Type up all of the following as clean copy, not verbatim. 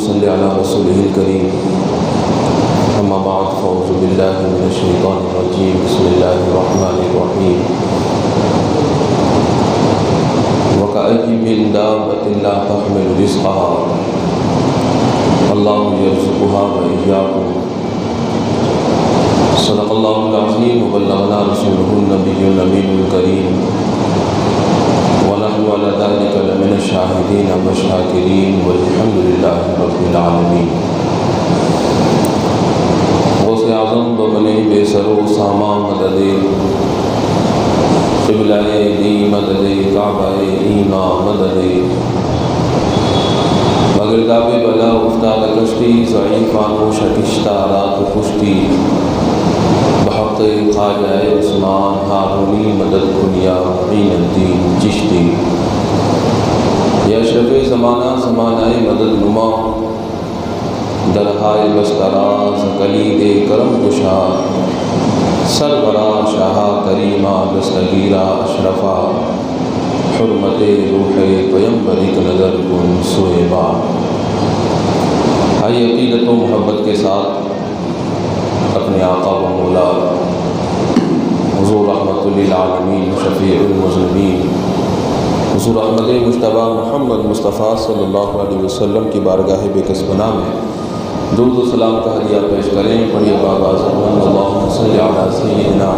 صل على رسوله الكريم اما بعد فاعوذ بالله من الشيطان الرجيم بسم الله الرحمن الرحيم وكأي من دابة لا تحمل رزقها الله يرزقها وإياكم صدق الله العظيم وبلغنا رسوله النبي الأمين الكريم ونحن على ذلك لمن الشاهدين والشاكرين والحمد لله رب العالمين. غوث اعظم بمن بے سر و ساما مدد قبلہ دی مدد کعبہ ایما مدد مگر دابے بلا افتاد کشتی ضعیفان و شکشتہ رات خشتی بحق خواجہ عثمان ہارونی مدد کنیا معین الدین چشتی یا اشرف زمانہ زمانہ مدد نما درہائے بستراز کلید کرم کشا سربراہ شاہ کریمہ دستگیرہ اشرفہ حرمت روح پیمبر ایک نظر کن سویبا. آئی عقیدت و محبت کے ساتھ اپنے آقا و مولا حضور رحمت للعالمین شفیع المذنبین حضور احمد مجتبیٰ محمد مصطفیٰ صلی اللہ علیہ وسلم کی بارگاہ بے کسبنا میں درود و سلام کا ہدیہ پیش کریں. پڑھیے بابا اللہم صلی علی سیدنا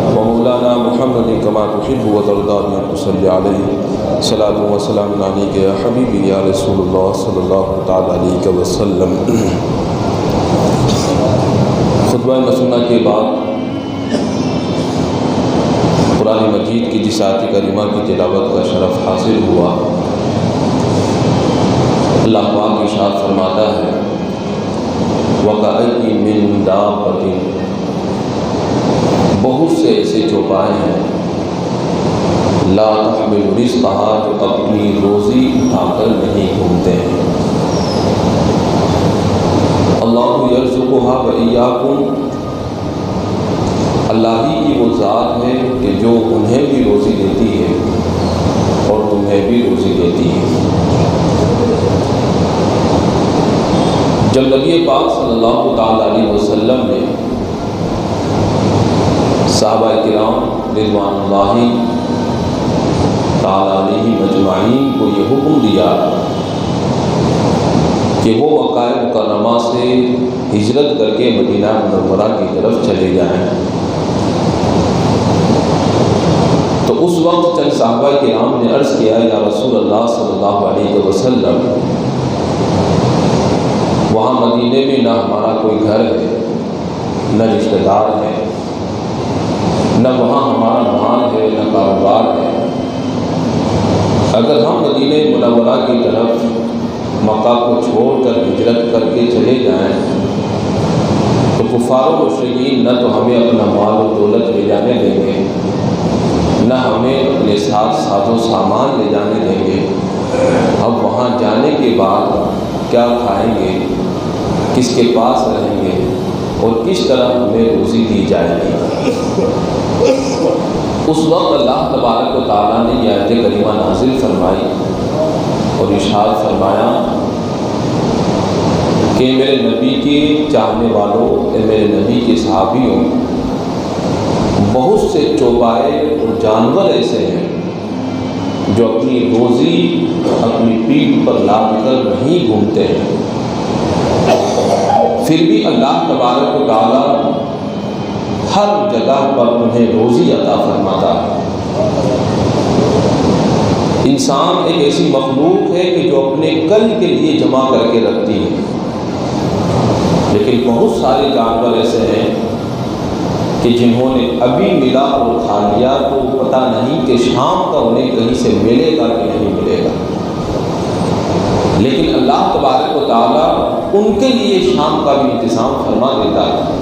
و مولانا محمد کما تحب و ترضی ان تصلی علیہ صلاۃ و سلام علیک یا حبیبی یا رسول اللہ صلی اللہ تعالی علیہ وسلم. خطبہ مسنہ کے بعد قرآن مجید کی جس آیت کریمہ کی تلاوت کا شرف حاصل ہوا، اللہ پاک ارشاد فرماتا ہے وَكَأَيٍّ مِّن دَابَّةٍ، بہت سے ایسے چوپائے ہیں لا تحمل رزقها جو اپنی روزی اٹھا کر نہیں گھومتے ہیں. اللہ یرزقها وإیاکم، اللہ ہی کی وہ ذات ہے کہ جو انہیں بھی روزی دیتی ہے اور تمہیں بھی روزی دیتی ہے. جب نبی پاک صلی اللہ تعالیٰ علیہ وسلم نے صحابہ کرام رضوان اللہ تعالیٰ علیہ مجمعین کو یہ حکم دیا کہ وہ مکہ مکرمہ سے ہجرت کر کے مدینہ منورہ کی طرف چلے جائیں، تو اس وقت چند صحابہ کرام نے عرض کیا یا رسول اللہ صلی اللہ علیہ وسلم، وہاں مدینے میں نہ ہمارا کوئی گھر ہے، نہ رشتہ دار ہے، نہ وہاں ہمارا مال ہے، نہ کاروبار ہے. اگر ہم مدینہ منورہ کی طرف مکہ کو چھوڑ کر ہجرت کر کے چلے جائیں تو کفار و مشرکین نہ تو ہمیں اپنا مال و دولت لے جانے دیں گے، نہ ہمیں اپنے ساتھ ساز و سامان لے جانے دیں گے. اب وہاں جانے کے بعد کیا کھائیں گے، کس کے پاس رہیں گے اور کس طرح ہمیں روزی دی جائے گی. اس وقت اللہ تبارک و تعالیٰ نے یہ آیت کریمہ نازل فرمائی اور ارشاد فرمایا کہ میرے نبی کے چاہنے والوں، میرے نبی کے صحابیوں، بہت سے چوپائے اور جانور ایسے ہیں جو اپنی روزی اپنی پیٹھ پر لاد کر نہیں گھومتے ہیں، پھر بھی اللہ تبارک و تعالیٰ ہر جگہ پر انہیں روزی عطا فرماتا ہے. انسان ایک ایسی مخلوق ہے کہ جو اپنے کل کے لیے جمع کر کے رکھتی ہے، لیکن بہت سارے جانور ایسے ہیں کہ جنہوں نے ابھی ملا اور کھا لیا تو پتہ نہیں کہ شام کا انہیں کہیں سے ملے گا کہ نہیں ملے گا، لیکن اللہ تبارک و تعالیٰ ان کے لیے شام کا بھی انتظام فرما دیتا ہے.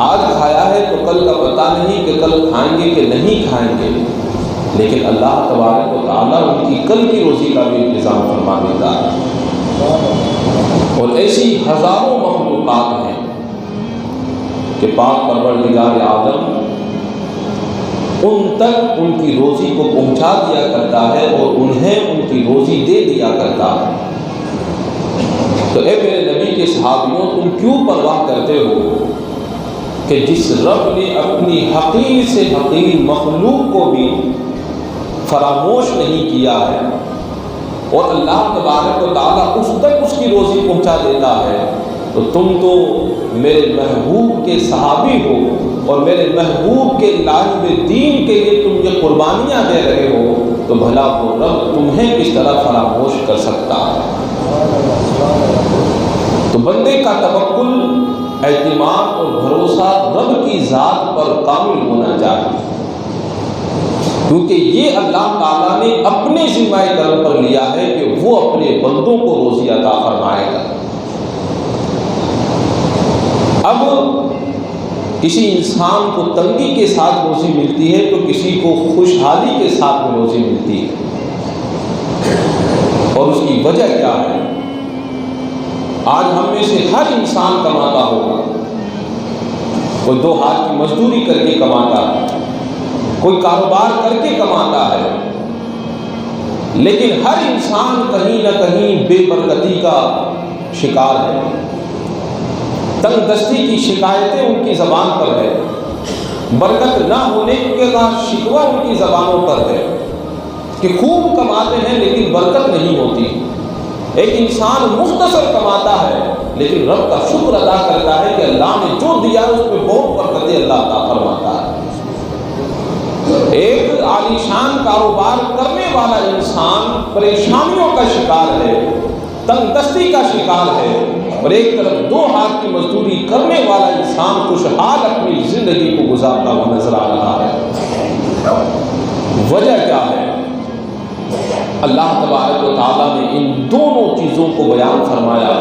آج کھایا ہے تو کل کا پتہ نہیں کہ کل کھائیں گے کہ نہیں کھائیں گے، لیکن اللہ تبارک و تعالیٰ ان کی کل کی روزی کا بھی انتظام فرما دیتا ہے. اور ایسی ہزاروں مخلوقات ہیں کہ پاک پروردگار عالم ان تک ان کی روزی کو پہنچا دیا کرتا ہے اور انہیں ان کی روزی دے دیا کرتا ہے. تو اے میرے نبی کے صحابیوں، تم کیوں پرواہ کرتے ہو کہ جس رب نے اپنی حقیر سے حقیر مخلوق کو بھی فراموش نہیں کیا ہے، اور اللہ تبارک و تعالیٰ اس تک اس کی روزی پہنچا دیتا ہے، تو تم تو میرے محبوب کے صحابی ہو اور میرے محبوب کے لاجب دین کے لیے تم یہ قربانیاں دے رہے ہو، تو بھلا وہ رب تمہیں کس طرح فراموش کر سکتا ہے؟ تو بندے کا توکل، اعتماد اور بھروسہ رب کی ذات پر کامل ہونا چاہیے، کیونکہ یہ اللہ تعالیٰ نے اپنے ذمہ کرم پر لیا ہے کہ وہ اپنے بندوں کو روزی عطا فرمائے گا۔ اب کسی انسان کو تنگی کے ساتھ روزی ملتی ہے تو کسی کو خوشحالی کے ساتھ میں روزی ملتی ہے، اور اس کی وجہ کیا ہے؟ آج ہم میں سے ہر انسان کماتا ہوگا، کوئی 2 ہاتھ کی مزدوری کر کے کماتا ہے، کوئی کاروبار کر کے کماتا ہے، لیکن ہر انسان کہیں نہ کہیں بے برکتی کا شکار ہے، تنگ دستی کی شکایتیں ان کی زبان پر ہے، برکت نہ ہونے کا شکوہ ان کی زبانوں پر ہے کہ خوب کماتے ہیں لیکن برکت نہیں ہوتی۔ ایک انسان مختصر کماتا ہے لیکن رب کا شکر ادا کرتا ہے کہ اللہ نے جو دیا اس میں بہت برکتیں اللہ عطا فرماتا ہے۔ ایک عالیشان کاروبار کرنے والا انسان پریشانیوں کا شکار ہے، تنگ دستی کا شکار ہے، اور ایک طرف 2 ہاتھ کی مزدوری کرنے والا انسان خوشحال اپنی زندگی کو گزارتا ہوا نظر آ رہا ہے۔ وجہ کیا ہے؟ اللہ تبارک و تعالیٰ نے ان دونوں چیزوں کو بیان فرمایا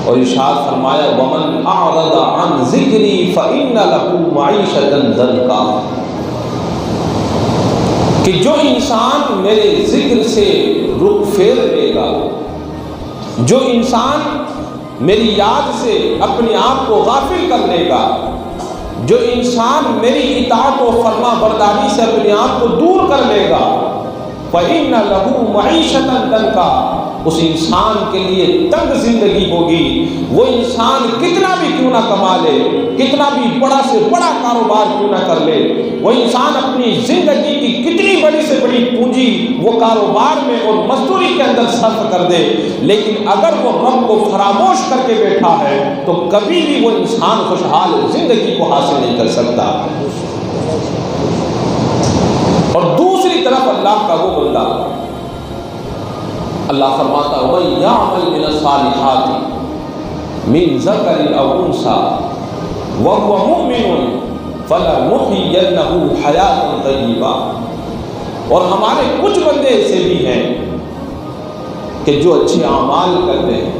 اور ارشاد فرمایا وَمَنْ أَعْرَضَ عَنْ ذِكْرِي فَإِنَّ لَهُ مَعِيشَةً ضَنْكًا، کہ جو انسان میرے ذکر سے رخ پھیر لے گا، جو انسان میری یاد سے اپنے آپ کو غافل کر لے گا، جو انسان میری اطاعت و فرما برداری سے اپنے آپ کو دور کر لے گا، فَإِنَّ لَهُ مَعِيشَةً ضَنْكًا، اس انسان کے لیے تنگ زندگی ہوگی۔ وہ انسان کتنا بھی کیوں نہ کما لے، کتنا بھی بڑا سے بڑا کاروبار کیوں نہ کر لے، وہ انسان اپنی زندگی کی کتنی بڑی سے بڑی پونجی وہ کاروبار میں اور مزدوری کے اندر صرف کر دے، لیکن اگر وہ رب کو فراموش کر کے بیٹھا ہے تو کبھی بھی وہ انسان خوشحال زندگی کو حاصل نہیں کر سکتا۔ اور دوسری طرف اللہ کا وہ بندہ، اللہ فرماتا ہے وَمَن يَعْمَلْ مِنَ الصَّالِحَاتِ مِن ذَكَرٍ أَوْ أُنثَىٰ وَهُوَ مُؤْمِنٌ فَلَنُحْيِيَنَّهُ حَيَاةً طَيِّبَةً، اور ہمارے کچھ بندے ایسے بھی ہیں کہ جو اچھے اعمال کرتے ہیں،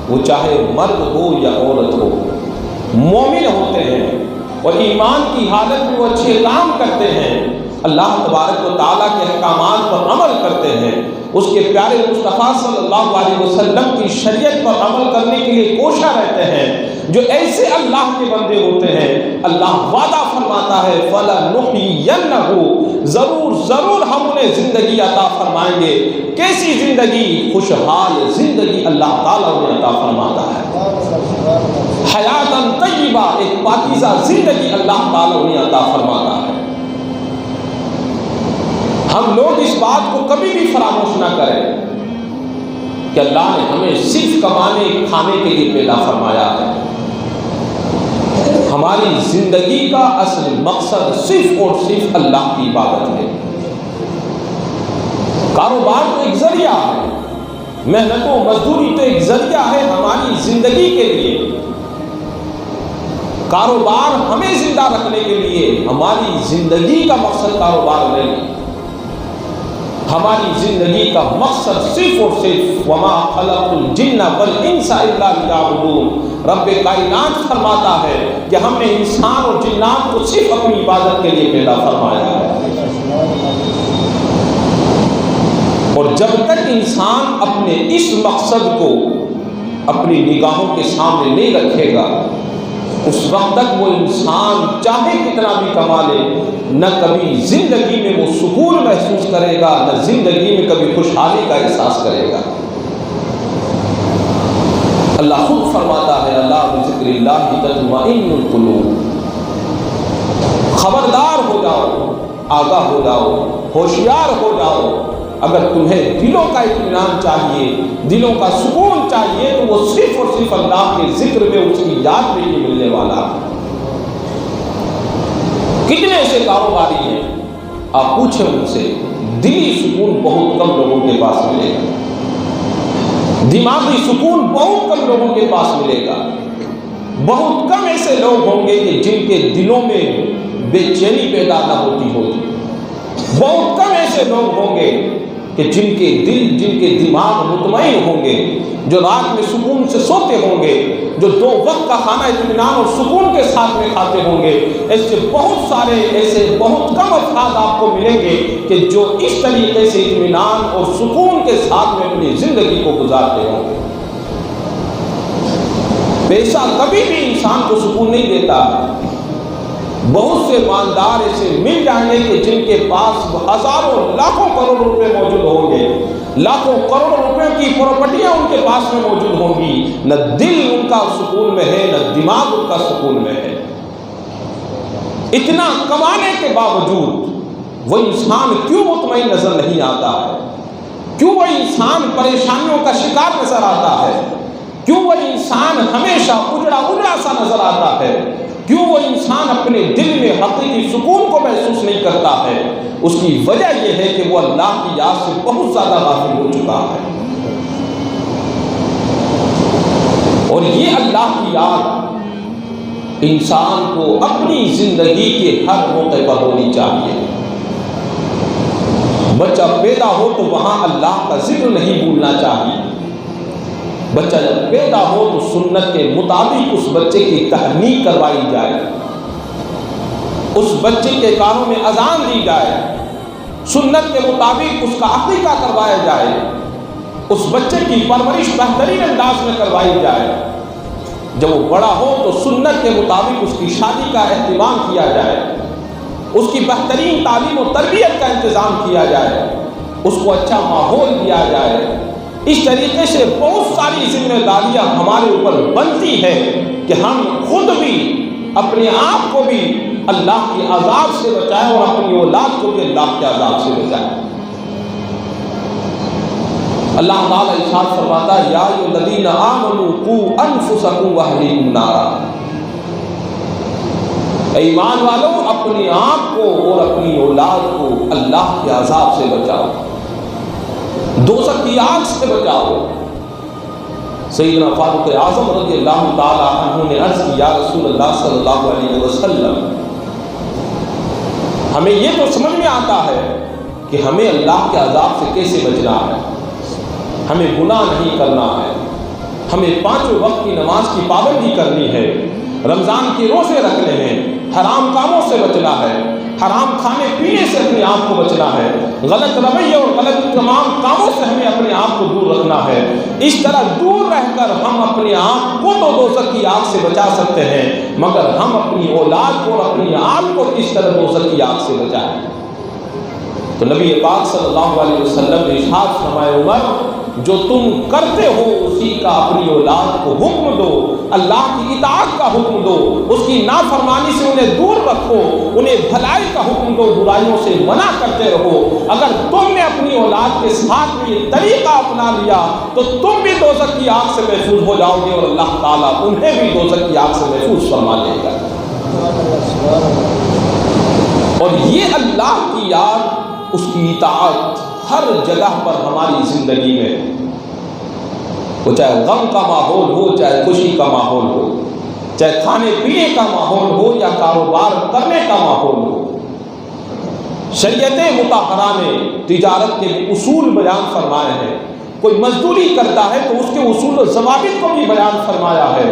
وہ چاہے مرد ہو یا عورت ہو، مومن ہوتے ہیں اور ایمان کی حالت میں وہ اچھے کام کرتے ہیں، اللہ تبارک و تعالیٰ کے احکامات پر عمل کرتے ہیں، اس کے پیارے مصطفیٰ صلی اللہ علیہ وسلم کی شریعت پر عمل کرنے کے لیے کوشاں رہتے ہیں، جو ایسے اللہ کے بندے ہوتے ہیں، اللہ وعدہ فرماتا ہے فَلَنُحْيِيَنَّهُ، ضرور ہم انہیں زندگی عطا فرمائیں گے۔ کیسی زندگی؟ خوشحال زندگی اللہ تعالیٰ انہیں عطا فرماتا ہے، حیاتاً طیبہ، ایک پاکیزہ زندگی اللہ تعالیٰ انہیں عطا فرماتا ہے۔ ہم لوگ اس بات کو کبھی بھی فراموش نہ کریں کہ اللہ نے ہمیں صرف کمانے کھانے کے لیے پیدا فرمایا ہے۔ ہماری زندگی کا اصل مقصد صرف اور صرف اللہ کی عبادت ہے۔ کاروبار تو ایک ذریعہ ہے، محنت و مزدوری تو ایک ذریعہ ہے ہماری زندگی کے لیے۔ کاروبار ہمیں زندہ رکھنے کے لیے، ہماری زندگی کا مقصد کاروبار نہیں۔ ہماری زندگی کا مقصد صرف اور صرف وَمَا خَلَقْتُ الْجِنَّ وَالْإِنسَ إِلَّا لِيَعْبُدُونِ، رب کائنات فرماتا ہے کہ ہم نے انسان اور جنات کو صرف اپنی عبادت کے لیے پیدا فرمایا ہے۔ اور جب تک انسان اپنے اس مقصد کو اپنی نگاہوں کے سامنے نہیں رکھے گا، اس وقت تک وہ انسان چاہے کتنا بھی کما لے، نہ کبھی زندگی میں وہ سکون محسوس کرے گا، نہ زندگی میں کبھی خوشحالی کا احساس کرے گا۔ اللہ خود فرماتا ہے اللہ بذکر اللہ تطمئن القلوب، خبردار ہو جاؤ، آگاہ ہو جاؤ، ہوشیار ہو جاؤ، اگر تمہیں دلوں کا اطمینان چاہیے، دلوں کا سکون چاہیے تو وہ صرف اور صرف اللہ کے ذکر میں، اس کی یاد میں ہی ملنے والا ہے۔ کتنے ایسے کاروباری ہیں آپ پوچھیں ان سے، دلی سکون بہت کم لوگوں کے پاس ملے گا، دماغی سکون بہت کم لوگوں کے پاس ملے گا۔ بہت کم ایسے لوگ ہوں گے کہ جن کے دلوں میں بے چینی پیدا نہ ہوتی ہوگی، بہت کم ایسے لوگ ہوں گے کہ جن کے دل، جن کے دماغ مطمئن ہوں گے، جو رات میں سکون سے سوتے ہوں گے، جو 2 وقت کا کھانا اطمینان اور سکون کے ساتھ میں کھاتے ہوں گے۔ ایسے بہت سارے، ایسے بہت کم افراد آپ کو ملیں گے کہ جو اس طریقے سے اطمینان اور سکون کے ساتھ میں اپنی زندگی کو گزارتے ہوں گے۔ پیسہ کبھی بھی انسان کو سکون نہیں دیتا۔ بہت سے مالدار ایسے مل جائیں گے کہ جن کے پاس ہزاروں لاکھوں کروڑ روپے موجود ہوں گے، لاکھوں کروڑ روپے کی پراپرٹیاں ان کے پاس میں موجود ہوں گی، نہ دل ان کا سکون میں ہے، نہ دماغ ان کا سکون میں ہے۔ اتنا کمانے کے باوجود وہ انسان کیوں مطمئن نظر نہیں آتا ہے؟ کیوں وہ انسان پریشانیوں کا شکار نظر آتا ہے؟ کیوں وہ انسان ہمیشہ اجڑا اجڑا سا نظر آتا ہے؟ کیوں وہ انسان اپنے دل میں حقیقی سکون کو محسوس نہیں کرتا ہے؟ اس کی وجہ یہ ہے کہ وہ اللہ کی یاد سے بہت زیادہ غافل ہو چکا ہے۔ اور یہ اللہ کی یاد انسان کو اپنی زندگی کے ہر موقع پر ہونی چاہیے۔ بچہ پیدا ہو تو وہاں اللہ کا ذکر نہیں بھولنا چاہیے۔ بچہ جب پیدا ہو تو سنت کے مطابق اس بچے کی تحنیک کروائی جائے، اس بچے کے کانوں میں اذان دی جائے، سنت کے مطابق اس کا عقیقہ کروایا جائے، اس بچے کی پرورش بہترین انداز میں کروائی جائے۔ جب وہ بڑا ہو تو سنت کے مطابق اس کی شادی کا اہتمام کیا جائے، اس کی بہترین تعلیم و تربیت کا انتظام کیا جائے، اس کو اچھا ماحول دیا جائے۔ اس طریقے سے بہت ساری ذمہ داریاں ہمارے اوپر بنتی ہے کہ ہم خود بھی، اپنے آپ کو بھی اللہ کے عذاب سے بچائیں اور اپنی اولاد کو بھی اللہ کے عذاب سے بچائیں۔ اللہ تعالیٰ ارشاد فرماتا ہے یا ایھا الذین آمنوا قوا انفسکم واہلیکم نارا، اے ایمان والو اپنے آپ کو اور اپنی اولاد کو اللہ کے عذاب سے بچاؤ، دوزخ کی آگ سے بچاؤ۔ سیدنا فاروق اعظم رضی اللہ تعالی عنہ نے عرض کی یا رسول اللہ صلی اللہ علیہ وسلم، ہمیں یہ تو سمجھ میں آتا ہے کہ ہمیں اللہ کے عذاب سے کیسے بچنا ہے، ہمیں گناہ نہیں کرنا ہے، ہمیں 5 وقت کی نماز کی پابندی کرنی ہے، رمضان کے روزے رکھنے ہیں، حرام کاموں سے بچنا ہے، حرام کھانے پینے سے اپنے آپ کو بچنا ہے، غلط رویے اور غلط تمام کاموں سے ہمیں اپنے آپ کو دور رکھنا ہے۔ اس طرح دور رہ کر ہم اپنے آپ کو تو دوزخ کی آگ سے بچا سکتے ہیں، مگر ہم اپنی اولاد کو اور اپنی آپ کو کس طرح دوزخ کی آگ سے بچائیں؟ تو نبی پاک صلی اللہ علیہ وسلم نے ارشاد فرمایا عمر جو تم کرتے ہو اسی کا اپنی اولاد کو حکم دو، اللہ کی اطاعت کا حکم دو، اس کی نافرمانی سے انہیں دور رکھو، انہیں بھلائی کا حکم دو، برائیوں سے منع کرتے رہو۔ اگر تم نے اپنی اولاد کے ساتھ میں یہ طریقہ اپنا لیا تو تم بھی دوزخ کی آگ سے محفوظ ہو جاؤ گے اور اللہ تعالیٰ انہیں بھی دوزخ کی آگ سے محفوظ فرما لے گا۔ اور یہ اللہ کی یاد، اس کی اطاعت ہر جگہ پر ہماری زندگی میں، وہ چاہے غم کا ماحول ہو، چاہے خوشی کا ماحول ہو، چاہے کھانے پینے کا ماحول ہو یا کاروبار کرنے کا ماحول ہو، شریعت مطہرہ نے تجارت کے اصول بیان فرمائے ہیں۔ کوئی مزدوری کرتا ہے تو اس کے اصول و ضوابط کو بھی بیان فرمایا ہے۔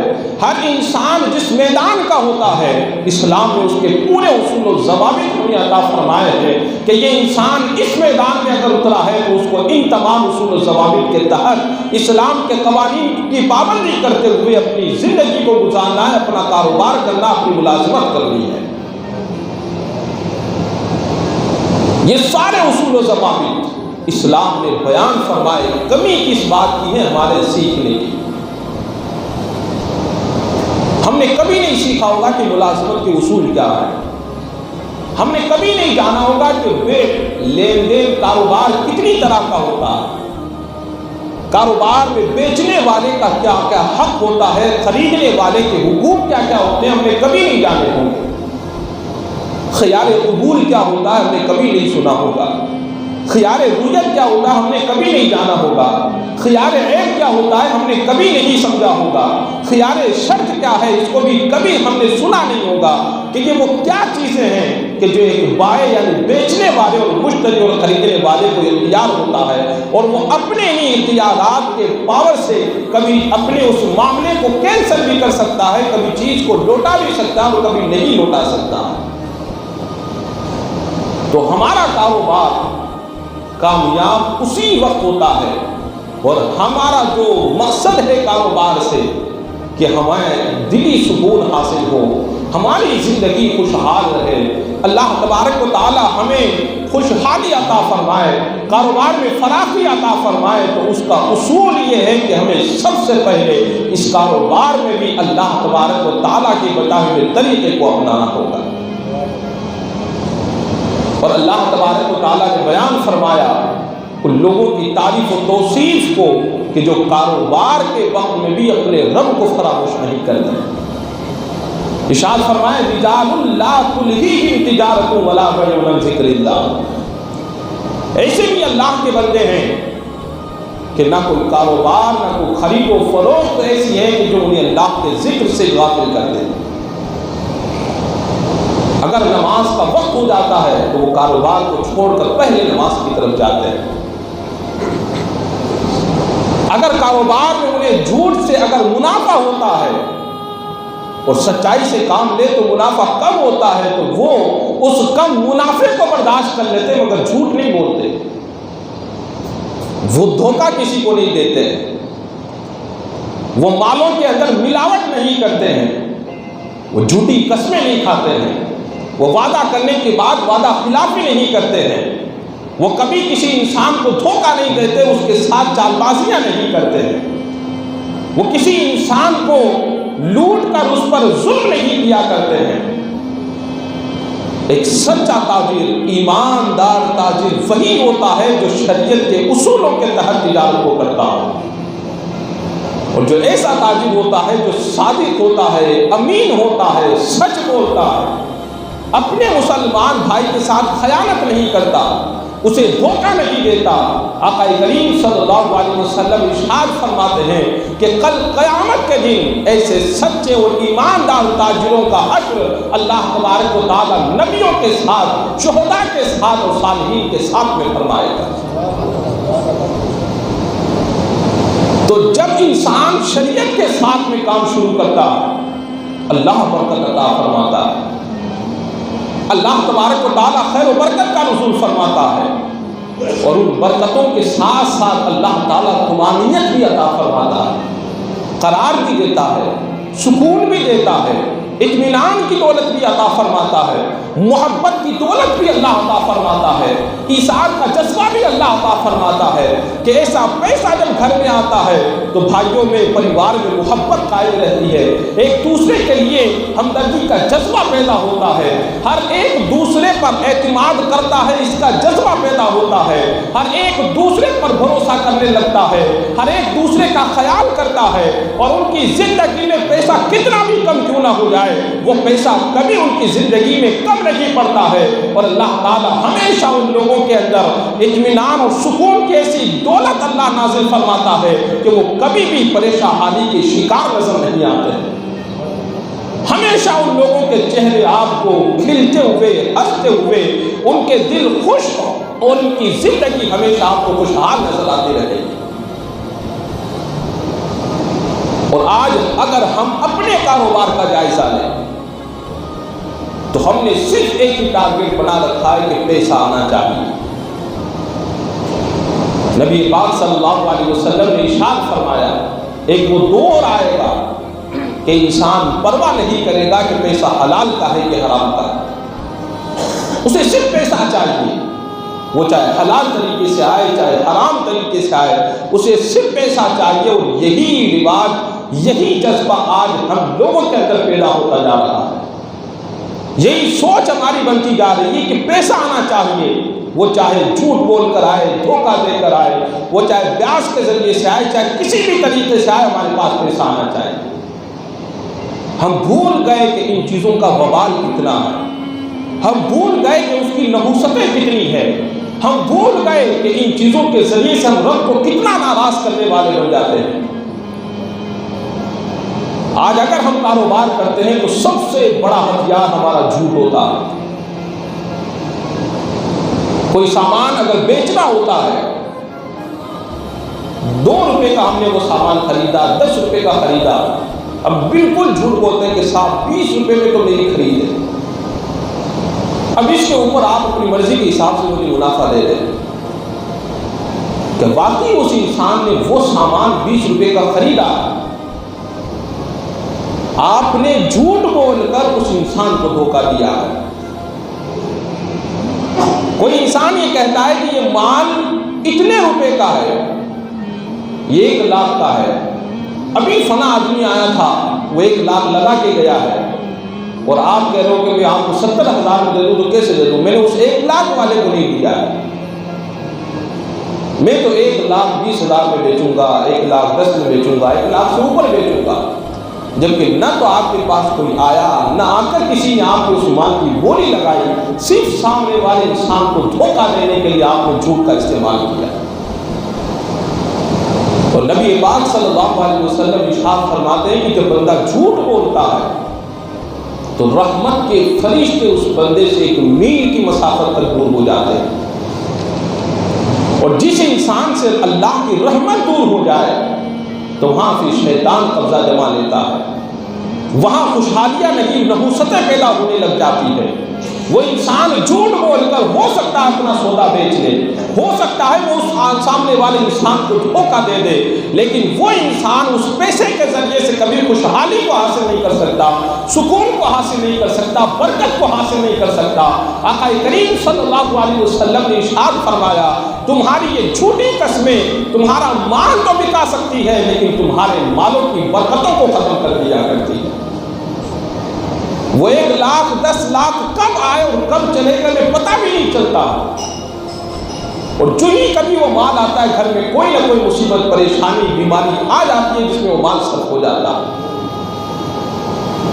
ہر انسان جس میدان کا ہوتا ہے اسلام نے اس کے پورے اصول و ضوابط کو عطا فرمائے ہیں کہ یہ انسان اس میدان میں اگر اترا ہے تو اس کو ان تمام اصول و ضوابط کے تحت اسلام کے قوانین کی پابندی کرتے ہوئے اپنی زندگی کو گزارنا ہے، اپنا کاروبار کرنا، اپنی ملازمت کرنی ہے۔ یہ سارے اصول و ضوابط اسلام نے بیان فرمائے، کمی کس بات کی ہے ہمارے سیکھنے کی۔ ہم نے کبھی نہیں سیکھا ہوگا کہ ملازمت کے اصول کیا ہے، ہم نے کبھی نہیں جانا ہوگا کہ لین دین کاروبار کتنی طرح کا ہوتا ہے، کاروبار میں بیچنے والے کا کیا کیا حق ہوتا ہے، خریدنے والے کے حقوق کیا کیا ہوتے ہیں، ہم نے کبھی نہیں جانے ہوں گے۔ خیار قبول کیا ہوتا ہے ہم نے کبھی نہیں سنا ہوگا، خیار رؤیت کیا ہوتا ہے ہم نے کبھی نہیں جانا ہوگا، خیار عیب کیا ہوتا ہے ہم نے کبھی نہیں سمجھا ہوگا، خیار شرط کیا ہے اس کو بھی کبھی ہم نے سنا نہیں ہوگا کہ یہ وہ کیا چیزیں ہیں کہ جو ایک بائع یعنی بیچنے والے اور مشتری اور خریدنے والے کو اختیار ہوتا ہے، اور وہ اپنے ہی اختیارات کے پاور سے کبھی اپنے اس معاملے کو کینسل بھی کر سکتا ہے، کبھی چیز کو لوٹا بھی سکتا ہے اور کبھی نہیں لوٹا سکتا۔ تو ہمارا کاروبار کامیاب اسی وقت ہوتا ہے، اور ہمارا جو مقصد ہے کاروبار سے کہ ہمیں دلی سکون حاصل ہو، ہماری زندگی خوشحال رہے، اللہ تبارک و تعالی ہمیں خوشحالی عطا فرمائے، کاروبار میں فراخی عطا فرمائے، تو اس کا اصول یہ ہے کہ ہمیں سب سے پہلے اس کاروبار میں بھی اللہ تبارک و تعالی کے بتائے ہوئے طریقے کو اپنانا ہوگا۔ اور اللہ تبارک و تعالیٰ نے بیان فرمایا ان لوگوں کی تعریف و توصیف کو کہ جو کاروبار کے وقت میں بھی اپنے رب کو فراموش نہیں کرتے۔ ارشاد فرمائے رجال لا تلہیہم تجارۃ ولا بیع عن ذکر اللہ، ایسے بھی اللہ کے بندے ہیں کہ نہ کوئی کاروبار نہ کوئی خرید و فروخت ایسی ہے کہ جو انہیں اللہ کے ذکر سے غافل کر دے۔ اگر نماز کا وقت ہو جاتا ہے تو وہ کاروبار کو چھوڑ کر پہلے نماز کی طرف جاتے ہیں۔ اگر کاروبار میں انہیں جھوٹ سے اگر منافع ہوتا ہے اور سچائی سے کام لے تو منافع کم ہوتا ہے تو وہ اس کم منافع کو برداشت کر لیتے مگر جھوٹ نہیں بولتے، وہ دھوکہ کسی کو نہیں دیتے، وہ مالوں کے اندر ملاوٹ نہیں کرتے ہیں، وہ جھوٹی قسمیں نہیں کھاتے ہیں، وہ وعدہ کرنے کے بعد وعدہ خلافی نہیں کرتے ہیں، وہ کبھی کسی انسان کو دھوکہ نہیں دیتے، اس کے ساتھ چال بازیاں نہیں کرتے ہیں، وہ کسی انسان کو لوٹ کر اس پر ظلم نہیں کیا کرتے ہیں۔ ایک سچا تاجر، ایماندار تاجر وہی ہوتا ہے جو شریعت کے اصولوں کے تحت تجارت کو کرتا ہو، اور جو ایسا تاجر ہوتا ہے جو صادق ہوتا ہے، امین ہوتا ہے، سچ بولتا ہے، اپنے مسلمان بھائی کے ساتھ خیانت نہیں کرتا، اسے دھوکہ نہیں دیتا۔ آقا کریم صلی اللہ علیہ وسلم ارشاد فرماتے ہیں کہ کل قیامت کے دن ایسے سچے اور ایماندار تاجروں کا حشر اللہ تبارک و تعالی نبیوں کے ساتھ، شہداء کے ساتھ اور صالحین کے ساتھ میں فرمائے گا۔ تو جب انسان شریعت کے ساتھ میں کام شروع کرتا اللہ برکت عطا فرماتا ہے، اللہ تبارک و تعالیٰ خیر و برکت کا نزول فرماتا ہے، اور ان برکتوں کے ساتھ ساتھ اللہ تعالیٰ طمانینت بھی عطا فرماتا ہے، قرار بھی دیتا ہے، سکون بھی دیتا ہے، اطمینان کی دولت بھی عطا فرماتا ہے، محبت کی دولت بھی اللہ عطا فرماتا ہے، ایثار کا جذبہ بھی اللہ عطا فرماتا ہے کہ ایسا پیسہ جب گھر میں آتا ہے تو بھائیوں میں، پریوار میں محبت قائم رہتی ہے، ایک دوسرے کے لیے ہمدردی کا جذبہ پیدا ہوتا ہے، ہر ایک دوسرے پر اعتماد کرتا ہے، اس کا جذبہ پیدا ہوتا ہے، ہر ایک دوسرے پر بھروسہ کرنے لگتا ہے، ہر ایک دوسرے کا خیال کرتا ہے، اور ان کی زندگی میں پیسہ کتنا بھی کم کیوں نہ ہو جائے وہ پیسہ کبھی ان کی زندگی میں کم نہیں پڑتا ہے، اور اللہ تعالیٰ ہمیشہ ان لوگوں کے اندر اطمینان اور سکون کی ایسی دولت اللہ نازل فرماتا ہے کہ وہ کبھی بھی پریشانی کے شکار نظر نہیں آتے ہیں۔ ہمیشہ ان لوگوں کے چہرے آپ کو کھلتے ہوئے، ہنستے ہوئے، ان کے دل خوش اور ان کی زندگی ہمیشہ آپ کو خوشحال نظر آتی رہے گی۔ اور آج اگر ہم اپنے کاروبار کا جائزہ لیں تو ہم نے صرف ایک ہی ٹارگٹ بنا رکھا ہے کہ پیسہ آنا چاہیے۔ نبی پاک صلی اللہ علیہ وسلم نے ارشاد فرمایا ایک وہ دور آئے گا کہ انسان پرواہ نہیں کرے گا کہ پیسہ حلال کا ہے کہ حرام کا ہے، اسے صرف پیسہ چاہیے، وہ چاہے حلال طریقے سے آئے چاہے حرام طریقے سے آئے، اسے صرف پیسہ چاہیے۔ اور یہی رواج یہی جذبہ آج ہم لوگوں کے اندر پیدا ہوتا جا رہا ہے، یہی سوچ ہماری بنتی جا رہی ہے کہ پیسہ آنا چاہیے، وہ چاہے جھوٹ بول کر آئے، دھوکہ دے کر آئے، وہ چاہے بیاس کے ذریعے سے آئے، چاہے کسی بھی طریقے سے آئے، ہمارے پاس پیسہ آنا چاہیے۔ ہم بھول گئے کہ ان چیزوں کا وبال کتنا ہے، ہم بھول گئے کہ اس کی نحوستیں کتنی ہے، ہم بھول گئے کہ ان چیزوں کے ذریعے سے ہم رب کو کتنا ناراض کرنے والے بن جاتے ہیں۔ آج اگر ہم کاروبار کرتے ہیں تو سب سے بڑا ہتھیار ہمارا جھوٹ ہوتا ہے۔ کوئی سامان اگر بیچنا ہوتا ہے، 2 روپے کا ہم نے وہ سامان خریدا، 10 روپے کا خریدا، اب بالکل جھوٹ بولتے ہیں کہ صاحب 20 روپے میں تو میری خرید ہے، اب اس کے اوپر آپ اپنی مرضی کے حساب سے مجھے منافع دے دیں۔ کہ واقعی اس انسان نے وہ سامان 20 روپے کا خریدا، آپ نے جھوٹ بول کر اس انسان کو دھوکہ دیا ہے۔ کوئی انسان یہ کہتا ہے کہ یہ مال اتنے روپے کا ہے، یہ 1 لاکھ کا ہے، ابھی فلاں آدمی آیا تھا وہ 1 لاکھ لگا کے گیا ہے، اور آپ کہہ رہے ہو کہ میں آپ کو 70,000 میں دے دوں تو کیسے دے دوں؟ میں نے اس 1 لاکھ والے کو نہیں دیا ہے، میں تو 1,20,000 میں بیچوں گا، 1,10,000 میں بیچوں گا، 1,00,000 سے اوپر بیچوں گا، جبکہ نہ تو آپ کے پاس کوئی آیا، نہ آ کر کسی نے آپ کو اس مال کی بولی لگائی، صرف سامنے والے انسان کو دھوکہ دینے کے لیے آپ نے جھوٹ کا استعمال کیا۔ اور نبی پاک صلی اللہ علیہ وسلم ارشاد فرماتے ہیں کہ جب بندہ جھوٹ بولتا ہے تو رحمت کے فرشتے اس بندے سے 1 میل کی مسافت تک دور ہو جاتے ہیں، اور جس انسان سے اللہ کی رحمت دور ہو جائے تو وہاں پھر شیطان قبضہ جما لیتا ہے، وہاں خوشحالیاں نہیں نحوستیں پیدا ہونے لگ جاتی ہے۔ وہ انسان جھوٹ بول کر ہو سکتا ہے اپنا سودا بیچ لے، ہو سکتا ہے وہ اس سامنے والے انسان کو دھوکہ دے دے، لیکن وہ انسان اس پیسے کے ذریعے سے کبھی خوشحالی کو حاصل نہیں کر سکتا، سکون کو حاصل نہیں کر سکتا، برکت کو حاصل نہیں کر سکتا۔ آقا کریم صلی اللہ علیہ وسلم نے ارشاد فرمایا تمہاری یہ جھوٹی قسمیں تمہارا مال تو بکا سکتی ہے لیکن تمہارے مالوں کی برکتوں کو ختم کر دیا کرتی ہے۔ وہ 1 لاکھ 10 لاکھ کب آئے اور کب چلے گئے پتہ بھی نہیں چلتا، اور جو ہی کبھی وہ مال آتا ہے گھر میں کوئی نہ کوئی مصیبت پریشانی بیماری آ جاتی ہے جس میں وہ مال صرف ہو جاتا ہے۔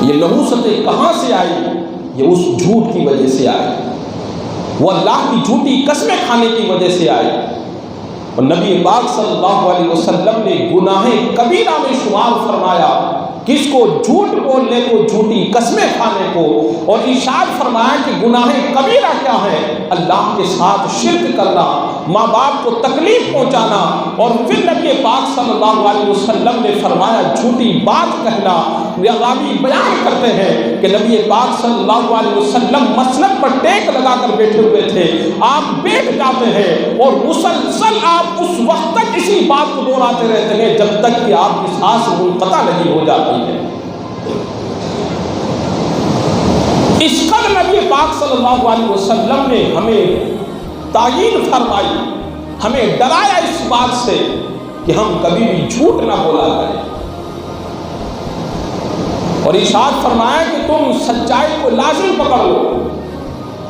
یہ نحوستیں کہاں سے آئی؟ یہ اس جھوٹ کی وجہ سے آئی، وہ اللہ کی جھوٹی قسمیں کھانے کی وجہ سے آئی۔ اور نبی پاک صلی اللہ علیہ وسلم نے گناہ کبیرہ میں شمار فرمایا کس کو؟ جھوٹ بولنے کو، جھوٹی قسمیں کھانے کو، اور ارشاد فرمایا کہ گناہ کبیرہ کیا ہے؟ اللہ کے ساتھ شرک کرنا، ماں باپ کو تکلیف پہنچانا، اور پھر نبی پاک صلی اللہ علیہ وسلم نے فرمایا جھوٹی بات کہنا۔ راوی بیان کرتے ہیں کہ نبی پاک صلی اللہ علیہ وسلم مسند پر ٹیک لگا کر بیٹھے ہوئے تھے، آپ بیٹھ جاتے ہیں اور مسلسل آپ اس وقت تک اسی بات کو دہراتے رہتے ہیں جب تک کہ آپ کی سانس منقطع نہیں ہو جاتی ہے۔ اس قدر نبی پاک صلی اللہ علیہ وسلم نے ہمیں تاکید فرمائی، ہمیں ڈرایا اس بات سے کہ ہم کبھی بھی جھوٹ نہ بولا کریں، اور ارشاد فرمایا کہ تم سچائی کو لازم پکڑ لو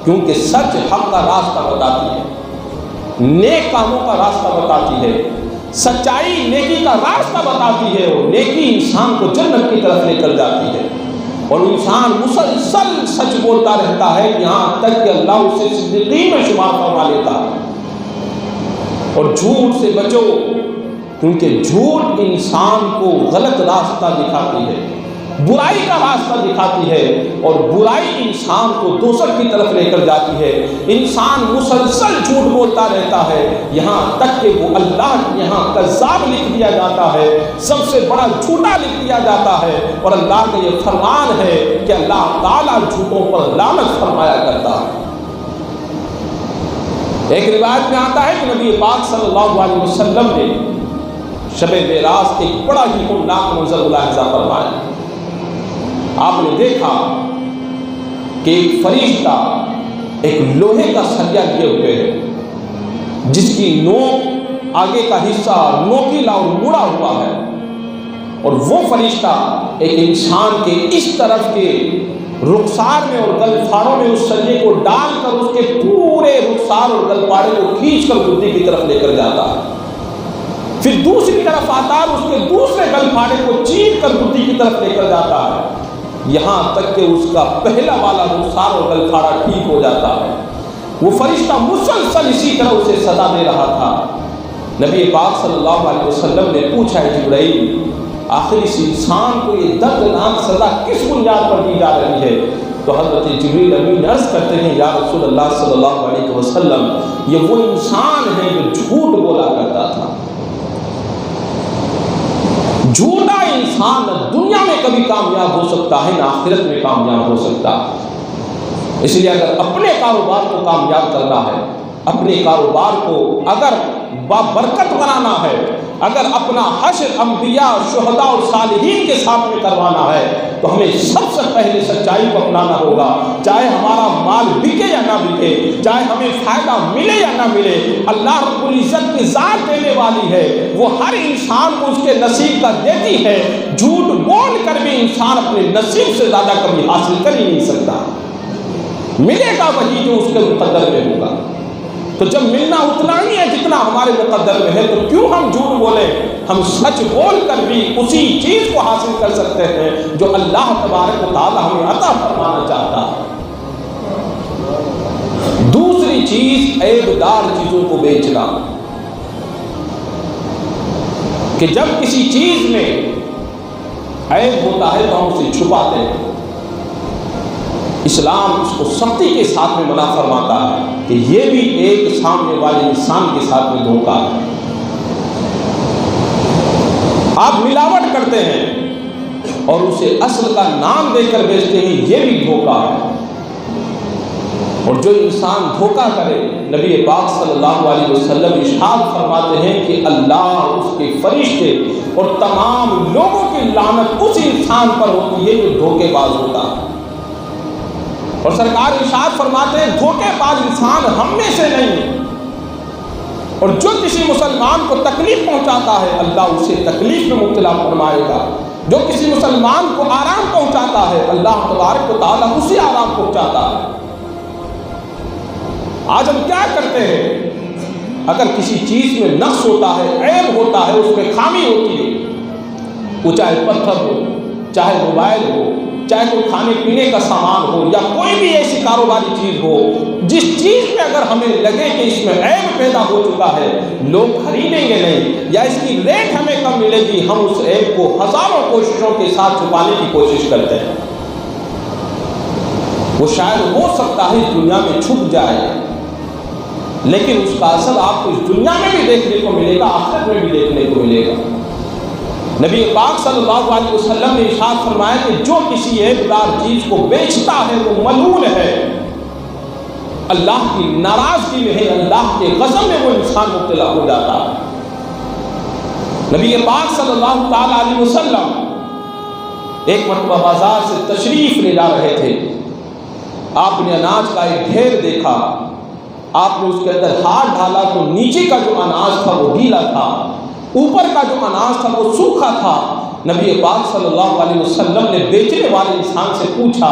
کیونکہ سچ حق کا راستہ بتاتی ہے، نیک کاموں کا راستہ بتاتی ہے، سچائی نیکی کا راستہ بتاتی ہے، اور نیکی انسان کو جنت کی طرف لے کر جاتی ہے، اور انسان مسلسل سچ بولتا رہتا ہے یہاں تک کہ اللہ اسے صدیقین میں شمار فرما لیتا ہے۔ اور جھوٹ سے بچو کیونکہ جھوٹ انسان کو غلط راستہ دکھاتی ہے، برائی کا راستہ دکھاتی ہے، اور برائی انسان کو دوزخ کی طرف لے کر جاتی ہے۔ انسان مسلسل جھوٹ بولتا رہتا ہے یہاں تک کہ وہ اللہ کے یہاں کذاب لکھ دیا جاتا ہے، سب سے بڑا جھوٹا لکھ دیا جاتا ہے، اور اللہ کا یہ فرمان ہے کہ اللہ تعالیٰ جھوٹوں پر لعنت فرمایا کرتا ہے۔ ایک روایت میں آتا ہے کہ نبی پاک صلی اللہ علیہ وسلم نے شب معراج ایک بڑا ہی ہولناک منظر ملاحظہ فرمایا۔ آپ نے دیکھا کہ ایک فرشتہ ایک لوہے کا سریا لیے ہوئے ہے جس کی نوک آگے کا حصہ نوکیلا اور مڑا ہوا ہے، اور وہ فرشتہ ایک انسان کے اس طرف کے رخسار میں اور گلفاڑوں میں اس سریے کو ڈال کر اس کے پورے رخسار اور گلفاڑے کو کھینچ کر گدی کی طرف لے کر جاتا ہے، پھر دوسری طرف آتا ہے اس کے دوسرے گلفاڑے کو چیر کر گدی کی طرف لے کر جاتا ہے، یہاں تک کہ اس کا پہلا والا رخسار اور گلفاڑا ٹھیک ہو جاتا ہے۔ وہ فرشتہ مسلسل اسی طرح اسے سزا دے رہا تھا۔ نبی پاک صلی اللہ علیہ وسلم نے پوچھا ہے جبرائیل آخر اس انسان کو یہ دردناک سزا کس بنیاد پر دی جا رہی ہے؟ تو حضرت جبریل امین عرض کرتے ہیں یا رسول اللہ صلی اللہ علیہ وسلم یہ وہ انسان ہے جو جھوٹ بولا کرتا تھا۔ جھوٹا انسان نہ دنیا میں کبھی کامیاب ہو سکتا ہے نہ آخرت میں کامیاب ہو سکتا ہے۔ اس لیے اگر اپنے کاروبار کو کامیاب کرنا ہے، اپنے کاروبار کو اگر بابرکت بنانا ہے، اگر اپنا حشر انبیاء شہداء اور صالحین کے ساتھ میں کروانا ہے تو ہمیں سب سے پہلے سچائی کو اپنانا ہوگا، چاہے ہمارا مال بکے یا نہ بکے، چاہے ہمیں فائدہ ملے یا نہ ملے، اللہ رب العزت کی ذات دینے والی ہے، وہ ہر انسان کو اس کے نصیب کا دیتی ہے۔ جھوٹ بول کر بھی انسان اپنے نصیب سے زیادہ کبھی حاصل کر ہی نہیں سکتا، ملے گا وہی جو اس کے مقدر میں ہوگا۔ تو جب ملنا اتنا ہی ہے جتنا ہمارے مقدر میں ہے تو کیوں ہم جھوٹ بولیں؟ ہم سچ بول کر بھی اسی چیز کو حاصل کر سکتے ہیں جو اللہ تبارک و تعالی ہمیں عطا فرمانا چاہتا ہے۔ دوسری چیز عیب دار چیزوں کو بیچنا، کہ جب کسی چیز میں عیب ہوتا ہے تو ہم اسے چھپاتے ہیں۔ اسلام اس کو سختی کے ساتھ میں منع فرماتا ہے کہ یہ بھی ایک سامنے والے انسان کے ساتھ میں دھوکہ ہے۔ آپ ملاوٹ کرتے ہیں اور اسے اصل کا نام دے کر بیچتے ہیں، یہ بھی دھوکہ ہے۔ اور جو انسان دھوکہ کرے، نبی پاک صلی اللہ علیہ وسلم ارشاد فرماتے ہیں کہ اللہ، اس کے فرشتے اور تمام لوگوں کی لعنت اس انسان پر ہوتی ہے جو دھوکے باز ہوتا ہے۔ اور سرکار ارشاد فرماتے ہیں دھوکے باز انسان ہم میں سے نہیں، اور جو کسی مسلمان کو تکلیف پہنچاتا ہے اللہ اسے تکلیف میں مبتلا فرمائے گا، جو کسی مسلمان کو آرام پہنچاتا ہے اللہ تبارک و تعالیٰ اسے آرام پہنچاتا ہے۔ آج ہم کیا کرتے ہیں؟ اگر کسی چیز میں نقص ہوتا ہے، عیب ہوتا ہے، اس میں خامی ہوتی ہے، وہ چاہے پتھر ہو، چاہے موبائل ہو، چاہے کوئی کھانے پینے کا سامان ہو یا کوئی بھی ایسی کاروباری چیز ہو، جس چیز میں اگر ہمیں لگے کہ اس میں عیب پیدا ہو چکا ہے، لوگ خریدیں گے نہیں یا اس کی ریٹ ہمیں کم ملے گی، ہم اس عیب کو ہزاروں کوششوں کے ساتھ چھپانے کی کوشش کرتے ہیں۔ وہ شاید ہو سکتا ہے اس دنیا میں چھپ جائے، لیکن اس کا اثر آپ کو اس دنیا میں بھی دیکھنے کو ملے گا، آخرت میں بھی دیکھنے کو ملے گا۔ نبی پاک صلی اللہ علیہ وسلم نے ارشاد فرمایا کہ جو کسی عیب دار چیز کو بیچتا ہے وہ ملعون ہے، اللہ کی ناراضگی میں ہے، اللہ کے غضب میں وہ انسان مبتلا ہو جاتا ہے۔ نبی پاک صلی اللہ تعالی علیہ وسلم ایک مرتبہ بازار سے تشریف لے جا رہے تھے، آپ نے اناج کا ایک ڈھیر دیکھا، آپ نے اس کے اندر ہاتھ ڈالا تو نیچے کا جو اناج تھا وہ گیلا تھا، اوپر کا جو اناج تھا وہ سوکھا تھا۔ نبی پاک صلی اللہ علیہ وسلم نے بیچنے والے انسان سے پوچھا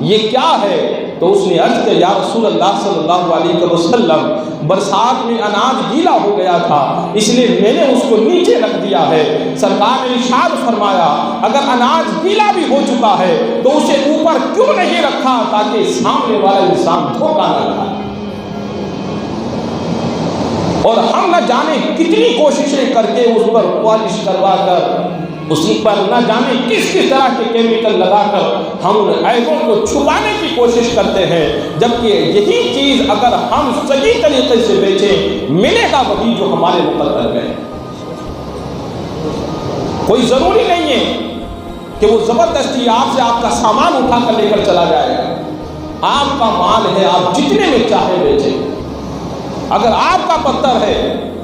یہ کیا ہے؟ تو اس نے عرض کیا یا رسول اللہ صلی اللہ علیہ وسلم برسات میں اناج گیلا ہو گیا تھا اس لیے میں نے اس کو نیچے رکھ دیا ہے۔ سرکار نے ارشاد فرمایا اگر اناج گیلا بھی ہو چکا ہے تو اسے اوپر کیوں نہیں رکھا تاکہ سامنے والا انسان دھوکہ نہ کھائے؟ اور ہم نہ جانے کتنی کوششیں کر کے اس پر پالش کروا کر اسی پر نہ جانے کس کس طرح کے کیمیکل لگا کر ہم ان عیبوں کو چھپانے کی کوشش کرتے ہیں، جبکہ یہی چیز اگر ہم صحیح طریقے سے بیچیں ملے گا وہی جو ہمارے مقدر میں ہے۔ کوئی ضروری نہیں ہے کہ وہ زبردستی آپ سے آپ کا سامان اٹھا کر لے کر چلا جائے گا۔ آپ کا مال ہے، آپ جتنے میں چاہے بیچیں۔ اگر آپ کا پتھر ہے،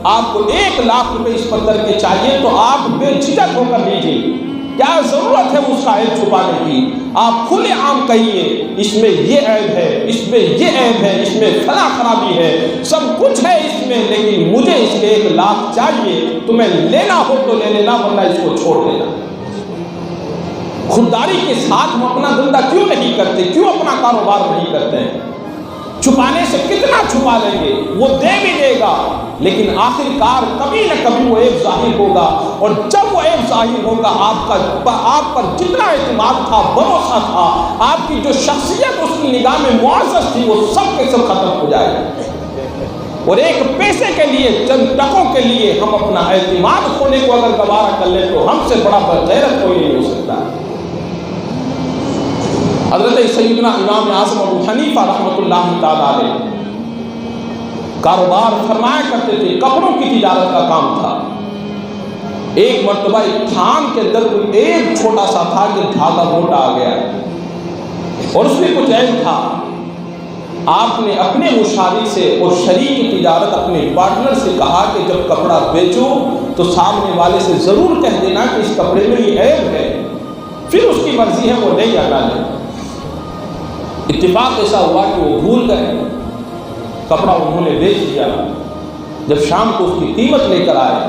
آپ کو 1 لاکھ روپے اس پتھر کے چاہیے تو آپ بے جھجک ہو کر لیجیے، کیا ضرورت ہے اس کا عیب چھپانے کی؟ آپ کھلے عام کہیے اس میں یہ عیب ہے، اس میں یہ عیب ہے، اس میں فلاں خرابی ہے، سب کچھ ہے اس میں، لیکن مجھے اس کے 1 لاکھ چاہیے، تمہیں لینا ہو تو لے لینا ورنہ اس کو چھوڑ دینا۔ خودداری کے ساتھ ہم اپنا دھندا کیوں نہیں کرتے؟ کیوں اپنا کاروبار نہیں کرتے ہیں؟ چھپانے سے کتنا چھپا لیں گے؟ وہ دے بھی دے گا، لیکن آخر کار کبھی نہ کبھی وہ عیب ظاہر ہوگا، اور جب وہ عیب ظاہر ہوگا آپ پر جتنا اعتماد تھا، بھروسہ تھا، آپ کی جو شخصیت اس کی نگاہ میں معزز تھی، وہ سب کے سب ختم ہو جائے گا۔ اور ایک پیسے کے لیے، چند ٹکوں کے لیے ہم اپنا اعتماد کھونے کو اگر گوارا کر لیں تو ہم سے بڑا غیرت کوئی نہیں ہو سکتا۔ حضرت سیدنا امام اعظم ابو حنیفہ رحمۃ اللہ تعالیٰ علیہ کاروبار فرمایا کرتے تھے، کپڑوں کی تجارت کا کام تھا۔ ایک مرتبہ ایک تھان کے اندر کوئی ایک چھوٹا سا تھا کہ دھاگا موٹا آ گیا اور اس میں کچھ عیب تھا۔ آپ نے اپنے مشاوری سے اور شریک تجارت اپنے پارٹنر سے کہا کہ جب کپڑا بیچو تو سامنے والے سے ضرور کہہ دینا کہ اس کپڑے میں یہ عیب ہے، پھر اس کی مرضی ہے وہ لے یا نہ لے۔ اتفاق ایسا ہوا کہ وہ بھول گئے، کپڑا انہوں نے بیچ دیا۔ جب شام کو اس کی قیمت لے کر آئے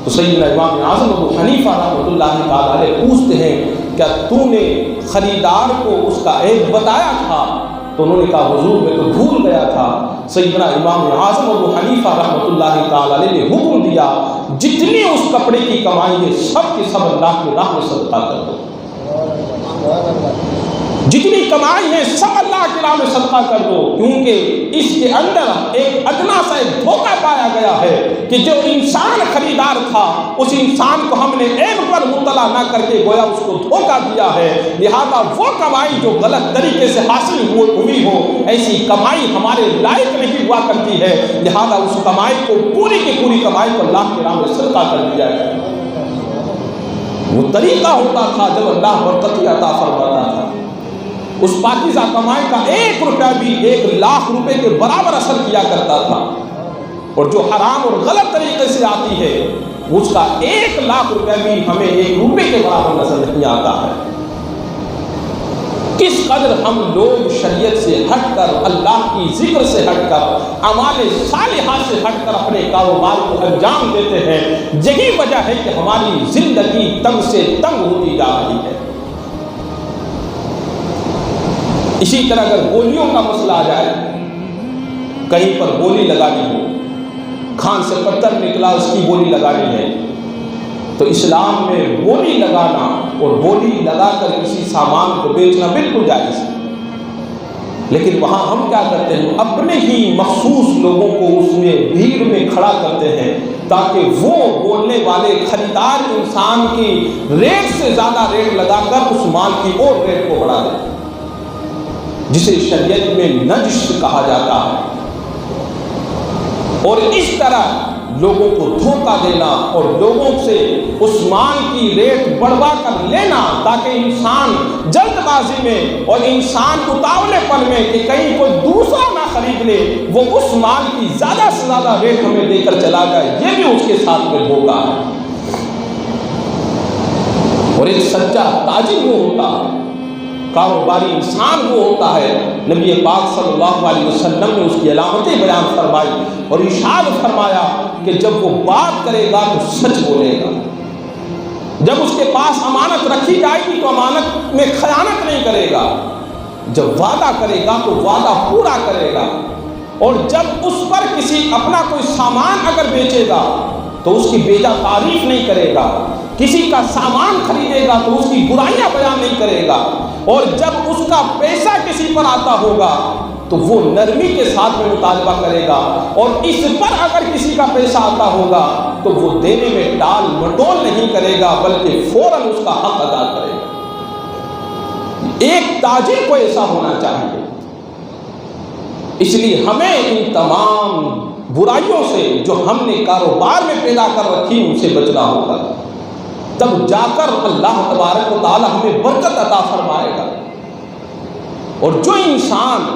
تو سیدنا امام اعظم ابو حنیفہ رحمۃ اللہ تعالیٰ علیہ پوچھتے ہیں، کیا تو نے خریدار کو اس کا عیب بتایا تھا؟ تو انہوں نے کہا حضور میں تو بھول گیا تھا۔ سیدنا امام اعظم ابو حنیفہ رحمۃ اللہ تعالیٰ علیہ نے حکم دیا، جتنی اس کپڑے کی کمائی ہے سب کی سب اللہ کی راہ میں صدقہ کر دو، جتنی کمائی ہے سب اللہ کی راہ میں صدقہ کر دو، کیونکہ اس کے اندر ایک ادنا سا ایک دھوکہ پایا گیا ہے کہ جو انسان خریدار تھا اس انسان کو ہم نے عیب پر مطلع نہ کر کے گویا اس کو دھوکہ دیا ہے، لہذا وہ کمائی جو غلط طریقے سے حاصل ہوئی ہو ایسی کمائی ہمارے لائق نہیں ہوا کرتی ہے، لہذا اس کمائی کو پوری کی پوری کمائی کو اللہ کی راہ میں صدقہ کر دیا ہے۔ وہ طریقہ ہوتا تھا جب اللہ برکت عطا فرماتا تھا، اس پاکیزہ کمائی کا 1 روپیہ بھی 1,00,000 روپے کے برابر اثر کیا کرتا تھا، اور جو حرام اور غلط طریقے سے آتی ہے اس کا 1,00,000 روپیہ بھی ہمیں 1 روپے کے برابر نظر نہیں آتا ہے۔ کس قدر ہم لوگ شریعت سے ہٹ کر، اللہ کی ذکر سے ہٹ کر، اعمال صالحہ سے ہٹ کر اپنے کاروبار کو انجام دیتے ہیں، یہی وجہ ہے کہ ہماری زندگی تنگ سے تنگ ہوتی جا رہی ہے۔ اسی طرح اگر بولیوں کا مسئلہ آ جائے، کہیں پر بولی لگانی ہو، کھان سے پتھر نکلا اس کی بولی لگانی ہے، تو اسلام میں بولی لگانا اور بولی لگا کر کسی سامان کو بیچنا بالکل جائز ہے، لیکن وہاں ہم کیا کرتے ہیں، اپنے ہی مخصوص لوگوں کو اس میں بھیڑ میں کھڑا کرتے ہیں تاکہ وہ بولنے والے خریدار انسان کی ریٹ سے زیادہ ریٹ لگا کر اس مال کی اور ریٹ کو بڑھا دیں، جسے شریعت میں نجش کہا جاتا ہے۔ اور اس طرح لوگوں کو دھوکہ دینا اور لوگوں سے اس مال کی ریٹ بڑھوا کر لینا تاکہ انسان جلد بازی میں اور انسان اتاولے پن میں کہ کہیں کوئی دوسرا نہ خرید لے، وہ اس مال کی زیادہ سے زیادہ ریٹ ہمیں دے کر چلا جائے، یہ بھی اس کے ساتھ میں دھوکہ ہے۔ اور ایک سچا تاجر وہ ہوتا ہے، کاروباری انسان وہ ہوتا ہے، نبی پاک صلی اللہ علیہ وسلم نے اس کی علامتیں بیان فرمائی اور ارشاد فرمایا کہ جب وہ بات کرے گا تو سچ بولے گا، جب اس کے پاس امانت رکھی جائے گی تو امانت میں خیانت نہیں کرے گا، جب وعدہ کرے گا تو وعدہ پورا کرے گا، اور جب اس پر کسی اپنا کوئی سامان اگر بیچے گا تو اس کی بیجا تعریف نہیں کرے گا، کسی کا سامان خریدے گا تو اس کی برائیاں بیان نہیں کرے گا، اور جب اس کا پیسہ کسی پر آتا ہوگا تو وہ نرمی کے ساتھ میں مطالبہ کرے گا، اور اس پر اگر کسی کا پیسہ آتا ہوگا تو وہ دینے میں ٹال مٹول نہیں کرے گا بلکہ فوراً اس کا حق ادا کرے گا۔ ایک تاجر کو ایسا ہونا چاہیے، اس لیے ہمیں ان تمام برائیوں سے جو ہم نے کاروبار میں پیدا کر رکھی ان سے بچنا ہوگا، تب جا کر اللہ تبارک و تعالی ہمیں برکت عطا فرمائے گا۔ اور جو انسان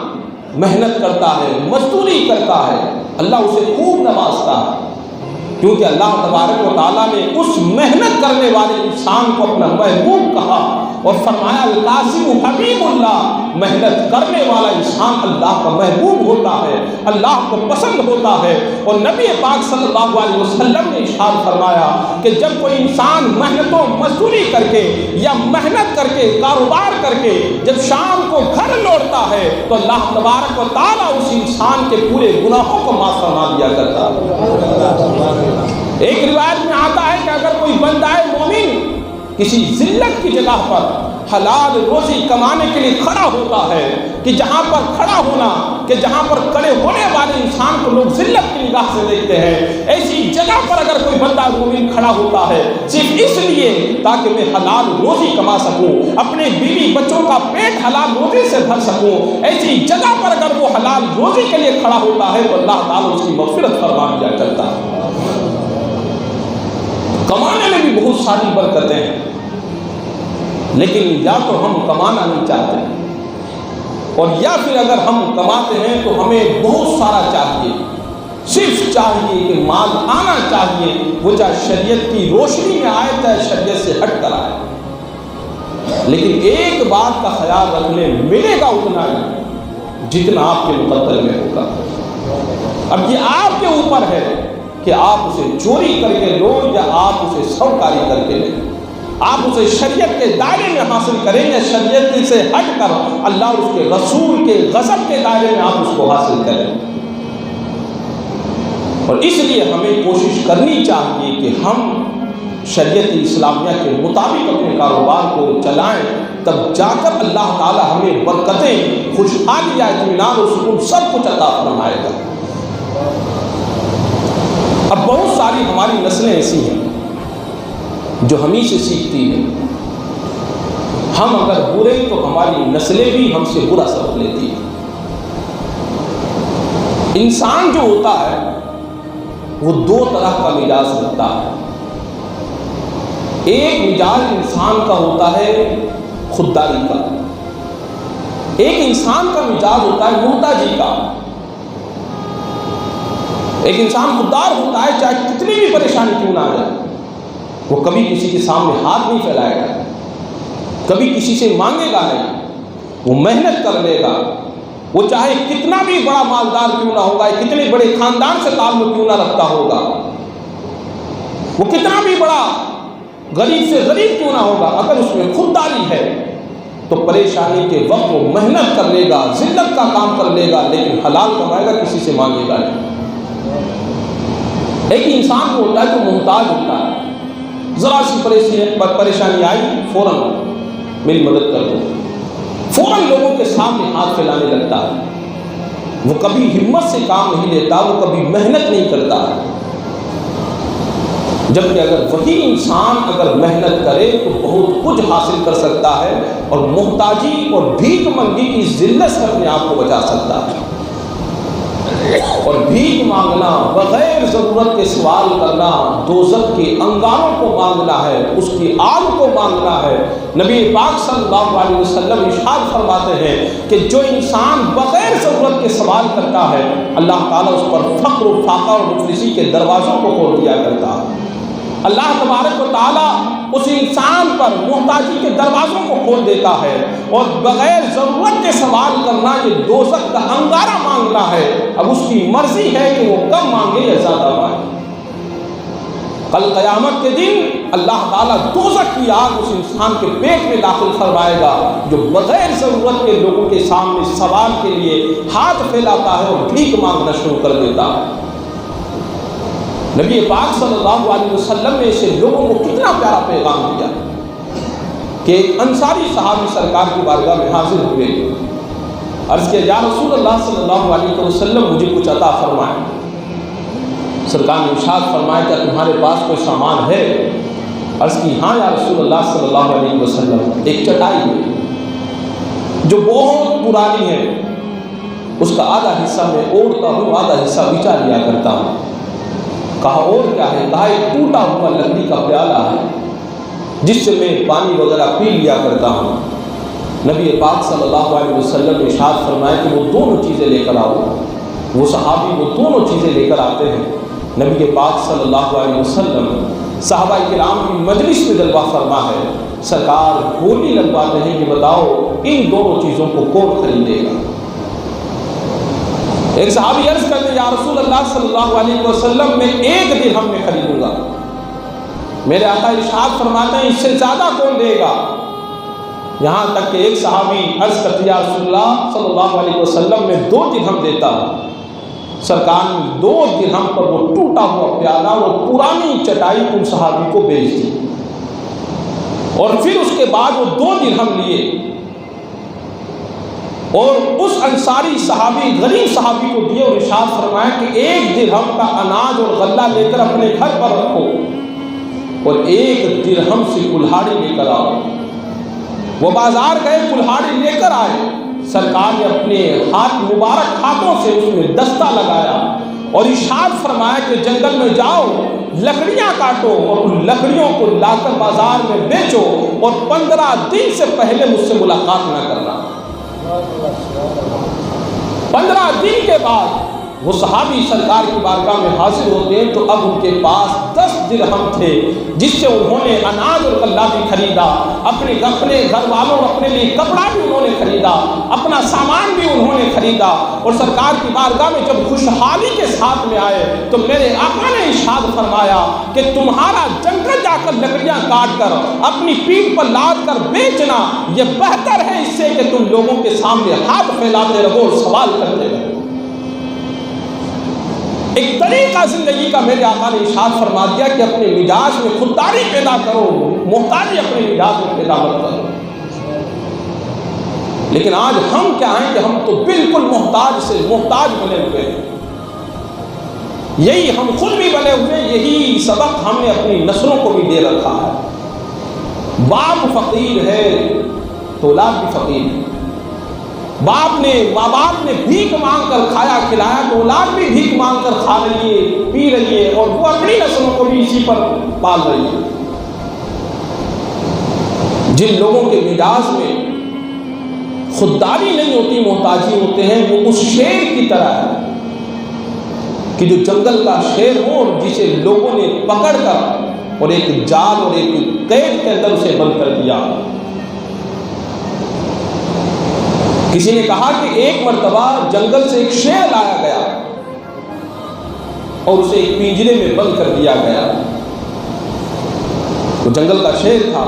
محنت کرتا ہے، مزدوری کرتا ہے، اللہ اسے خوب نوازتا ہے، کیونکہ اللہ تبارک و تعالیٰ نے اس محنت کرنے والے انسان کو اپنا محبوب کہا اور فرمایا القاسم حبیب اللہ، محنت کرنے والا انسان اللہ کا محبوب ہوتا ہے، اللہ کو پسند ہوتا ہے۔ اور نبی پاک صلی اللہ علیہ وسلم نے ارشاد فرمایا کہ جب کوئی انسان محنت و مزدوری کر کے یا محنت کر کے کاروبار کر کے جب شام کو گھر لوٹتا ہے تو اللہ تبارک و تعالیٰ اس انسان کے پورے گناہوں کو معاف فرما دیا کرتا ہے۔ ایک روایت میں آتا ہے کہ اگر کوئی بندہ مومن کسی ذلت کی جگہ پر حلال روزی کمانے کے لیے کھڑا ہوتا ہے، کہ جہاں پر کھڑا ہونا، کہ جہاں پر کھڑے ہونے والے انسان کو لوگ ذلت کی نگاہ سے دیکھتے ہیں، ایسی جگہ پر اگر کوئی بندہ مومن کھڑا ہوتا ہے صرف اس لیے تاکہ میں حلال روزی کما سکوں، اپنے بیوی بچوں کا پیٹ حلال روزی سے بھر سکوں، ایسی جگہ پر اگر وہ حلال روزی کے لیے کھڑا ہوتا ہے تو اللہ تعالیٰ اس کی مغفرت فرما دیا کرتا ہے۔ کمانے میں بھی بہت ساری برکتیں ہیں، لیکن یا تو ہم کمانا نہیں چاہتے، اور یا پھر اگر ہم کماتے ہیں تو ہمیں بہت سارا چاہیے، صرف چاہیے کہ مال آنا چاہیے، وہ چاہے شریعت کی روشنی میں آئے چاہے شریعت سے ہٹ کر آئے، لیکن ایک بات کا خیال رکھ لیں، ملے گا اتنا ہی جتنا آپ کے مقدر میں ہوگا۔ اب یہ آپ کے اوپر ہے کہ آپ اسے چوری کر کے لو یا آپ اسے سوکاری کر کے لیں، آپ اسے شریعت کے دائرے میں حاصل کریں یا شریعت سے ہٹ کر اللہ اور اس کے رسول کے غضب کے دائرے میں آپ اس کو حاصل کریں۔ اور اس لیے ہمیں کوشش کرنی چاہیے کہ ہم شریعت اسلامیہ کے مطابق اپنے کاروبار کو چلائیں، تب جا کر اللہ تعالی ہمیں برکتیں، خوشحالی، اطمینان اور سکون سب کچھ عطا فرمائے گا۔ اب بہت ساری ہماری نسلیں ایسی ہیں جو ہمیں سے سیکھتی ہیں، ہم اگر برے تو ہماری نسلیں بھی ہم سے برا سبق لیتی ہیں۔ انسان جو ہوتا ہے وہ دو طرح کا مزاج رکھتا ہے، ایک مزاج انسان کا ہوتا ہے خودداری کا، ایک انسان کا مزاج ہوتا ہے محتاجی کا۔ ایک انسان خوددار ہوتا ہے چاہے کتنی بھی پریشانی کیوں نہ آ جائے، وہ کبھی کسی کے سامنے ہاتھ نہیں پھیلائے گا، کبھی کسی سے مانگے گا نہیں، وہ محنت کر لے گا، وہ چاہے کتنا بھی بڑا مالدار کیوں نہ ہوگا، کتنے بڑے خاندان سے تعلق کیوں نہ رکھتا ہوگا، وہ کتنا بھی بڑا غریب سے غریب کیوں نہ ہوگا، اگر اس میں خودداری ہے تو پریشانی کے وقت وہ محنت کر لے گا، ذلت کا کام کر لے گا، لیکن حلال کمائے گا، کسی سے مانگے گا نہیں۔ ایک انسان کو ہوتا ہے جو محتاج ہوتا ہے، ذرا سی پریشانی آئی فوراً میری مدد کر دو، فوراً لوگوں کے سامنے ہاتھ پھیلانے لگتا ہے، وہ کبھی ہمت سے کام نہیں لیتا، وہ کبھی محنت نہیں کرتا ہے۔ جبکہ اگر وہی انسان اگر محنت کرے تو بہت کچھ حاصل کر سکتا ہے اور محتاجی اور بھیک منگی کی ذلت سے اپنے آپ کو بچا سکتا ہے۔ اور بھیک مانگنا، بغیر ضرورت کے سوال کرنا، دوزخ کے انگاروں کو مانگنا ہے، اس کی آگ کو مانگنا ہے۔ نبی پاک صلی اللہ علیہ وسلم ارشاد فرماتے ہیں کہ جو انسان بغیر ضرورت کے سوال کرتا ہے اللہ تعالیٰ اس پر فقر و فاقہ اور مفلسی کے دروازوں کو کھول دیا کرتا ہے۔ اللہ تبارک و تعالیٰ اس انسان پر محتاجی کے دروازوں کو کھول دیتا ہے، اور بغیر ضرورت کے سوال کرنا یہ دوزخ کا انگارہ مانگنا ہے۔ اب اس کی مرضی ہے کہ وہ کم مانگے یا زیادہ مانگے۔ کل قیامت کے دن اللہ تعالیٰ دوزخ کی آگ اس انسان کے پیٹ میں داخل فرمائے گا جو بغیر ضرورت کے لوگوں کے سامنے سوال کے لیے ہاتھ پھیلاتا ہے اور بھیک مانگنا شروع کر دیتا ہے۔ نبی پاک صلی اللہ علیہ وسلم نے اسے لوگوں کو کتنا پیارا پیغام دیا کہ ایک انصاری صحابی سرکار کی بارگاہ میں حاضر ہوئے، عرض کیا یا رسول اللہ صلی اللہ علیہ وسلم مجھے کچھ عطا فرمائیں۔ سرکار نے ارشاد فرمایا کہ تمہارے پاس کوئی سامان ہے؟ عرض کی ہاں یا رسول اللہ صلی اللہ علیہ وسلم، ایک چٹائی ہے جو بہت پرانی ہے، اس کا آدھا حصہ میں اوڑھتا ہوں، آدھا حصہ بچا لیا کرتا ہوں۔ کہا اور کیا ہے؟ کہا ایک ٹوٹا ہوا لکڑی کا پیالہ ہے جس سے میں پانی وغیرہ پی لیا کرتا ہوں۔ نبی پاک صلی اللہ علیہ وسلم نے ارشاد فرمایا کہ وہ دونوں چیزیں لے کر آؤ۔ وہ صحابی وہ دونوں چیزیں لے کر آتے ہیں۔ نبی پاک صلی اللہ علیہ وسلم صحابہ کرام کی مجلس میں جلوہ فرما ہے، سرکار بولی لگواتے ہیں کہ بتاؤ ان دونوں چیزوں کو کون خریدے گا؟ ایک صحابی عرض کرتے ہیں یا رسول اللہ صلی اللہ علیہ وسلم میں 1 درہم میں خریدوں گا۔ میرے آقا ارشاد فرماتے ہیں اس سے زیادہ کون دے گا؟ یہاں تک کہ ایک صحابی عرض کرتے ہیں یا رسول اللہ صلی اللہ علیہ وسلم میں 2 درہم دیتا ہوں۔ سرکار نے 2 درہم پر وہ ٹوٹا ہوا پیالہ اور پرانی چٹائی ان صحابی کو بیچ دی، اور پھر اس کے بعد وہ 2 درہم لیے اور اس انصاری صحابی غریب صحابی کو دیے اور ارشاد فرمایا کہ 1 درہم کا اناج اور غلہ لے کر اپنے گھر پر رکھو اور 1 درہم سے کلہاڑی لے کر آؤ۔ وہ بازار گئے، کلہاڑی لے کر آئے، سرکار نے اپنے مبارک ہاتھوں سے اس میں دستہ لگایا اور ارشاد فرمایا کہ جنگل میں جاؤ، لکڑیاں کاٹو اور ان لکڑیوں کو لا کر بازار میں بیچو اور 15 دن سے پہلے مجھ سے ملاقات نہ کرنا۔ 15 دن کے بعد وہ صحابی سرکار کی بارگاہ میں حاضر ہوتے ہیں تو اب ان کے پاس 10 درہم تھے جس سے انہوں نے اناج اور غلہ بھی خریدا، اپنے گھر والوں اور اپنے لیے کپڑا بھی انہوں نے خریدا، اپنا سامان بھی انہوں نے خریدا، اور سرکار کی بارگاہ میں جب خوشحالی کے ساتھ میں آئے تو میرے آقا نے ارشاد فرمایا کہ تمہارا جنگل جا کر لکڑیاں کاٹ کر اپنی پیٹھ پر لاد کر بیچنا یہ بہتر ہے اس سے کہ تم لوگوں کے سامنے ہاتھ پھیلاتے رہو اور سوال کرتے رہو۔ ایک طریقہ زندگی کا میرے آقا نے ارشاد فرما دیا کہ اپنے مزاج میں خودداری پیدا کرو، محتاجی اپنے مزاج میں پیدا مت کرو۔ لیکن آج ہم کیا ہیں کہ ہم تو بالکل محتاج سے محتاج بنے ہوئے ہیں، یہی ہم خود بھی بنے ہوئے، یہی سبق ہم نے اپنی نسلوں کو بھی دے رکھا ہے۔ باپ فقیر ہے تو اولاد بھی فقیر ہے، ماں باپ نے بھیک مانگ کر کھایا کھلایا تو اولاد بھی بھیک مانگ کر کھا رہی ہے، پی رہی ہے، اور وہ اپنی نسلوں کو بھی اسی پر پال رہی ہے۔ جن لوگوں کے مزاج میں خودداری نہیں ہوتی، محتاجی ہوتے ہیں، وہ اس شیر کی طرح ہے کہ جو جنگل کا شیر ہو اور جسے لوگوں نے پکڑ کر اور ایک جال اور ایک قید کے اندر اسے بند کر دیا۔ کسی نے کہا کہ ایک مرتبہ جنگل سے ایک شیر لایا گیا اور اسے ایک پنجرے میں بند کر دیا گیا۔ وہ جنگل کا شیر تھا،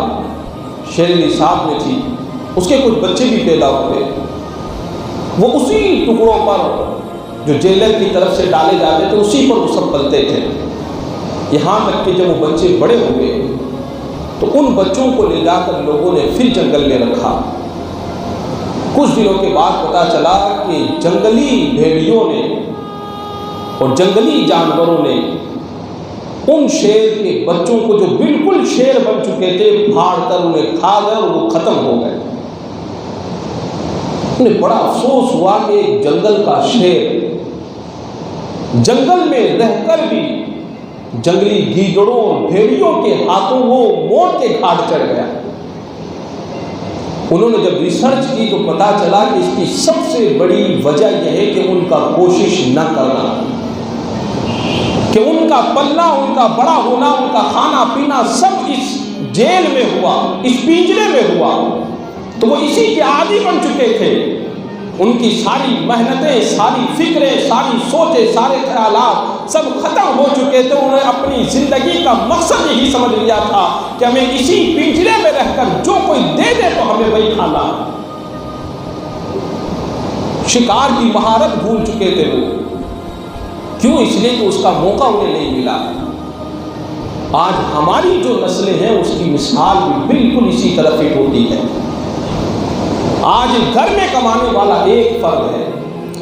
شیر نصاب میں تھی، اس کے کچھ بچے بھی پیدا ہوئے، وہ اسی ٹکڑوں پر جو جیلر کی طرف سے ڈالے جاتے تھے اسی پر وہ سب پلتے تھے، یہاں تک کہ جب وہ بچے بڑے ہوئے تو ان بچوں کو لے جا کر لوگوں نے پھر جنگل میں رکھا۔ کچھ دنوں کے بعد پتا چلا کہ جنگلی بھیڑیوں نے اور جنگلی جانوروں نے ان شیر کے بچوں کو جو بالکل شیر بن چکے تھے پھاڑ کر انہیں کھا گئے اور وہ ختم ہو گئے۔ انہیں بڑا افسوس ہوا کہ ایک جنگل کا شیر جنگل میں رہ کر بھی جنگلی گیدڑوں اور بھیڑیوں کے ہاتھوں وہ موت کے گھاٹ چڑھ گیا۔ انہوں نے جب ریسرچ کی تو پتا چلا کہ اس کی سب سے بڑی وجہ یہ ہے کہ ان کا کوشش نہ کرنا، کہ ان کا پلنا، ان کا بڑا ہونا، ان کا کھانا پینا سب اس جیل میں ہوا، اس پنجرے میں ہوا، تو وہ اسی کے عادی بن چکے تھے۔ ان کی ساری محنتیں، ساری فکریں، ساری سوچیں، سارے خیالات سب ختم ہو چکے تھے۔ انہوں نے اپنی زندگی کا مقصد یہی سمجھ لیا تھا کہ ہمیں اسی پنجرے میں رہ کر جو کوئی دے دے تو ہمیں وہی کھانا۔ شکار کی مہارت بھول چکے تھے وہ، کیوں؟ اس لیے کہ اس کا موقع انہیں نہیں ملا۔ آج ہماری جو نسلیں ہیں اس کی مثال بھی بالکل اسی طرف ہی ہوتی ہے۔ آج گھر میں کمانے والا ایک فرد ہے،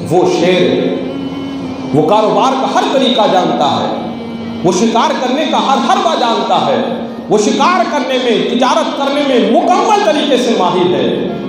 وہ شیر ہے، وہ کاروبار کا ہر طریقہ جانتا ہے، وہ شکار کرنے کا ہر حربہ جانتا ہے، وہ شکار کرنے میں، تجارت کرنے میں مکمل طریقے سے ماہر ہے،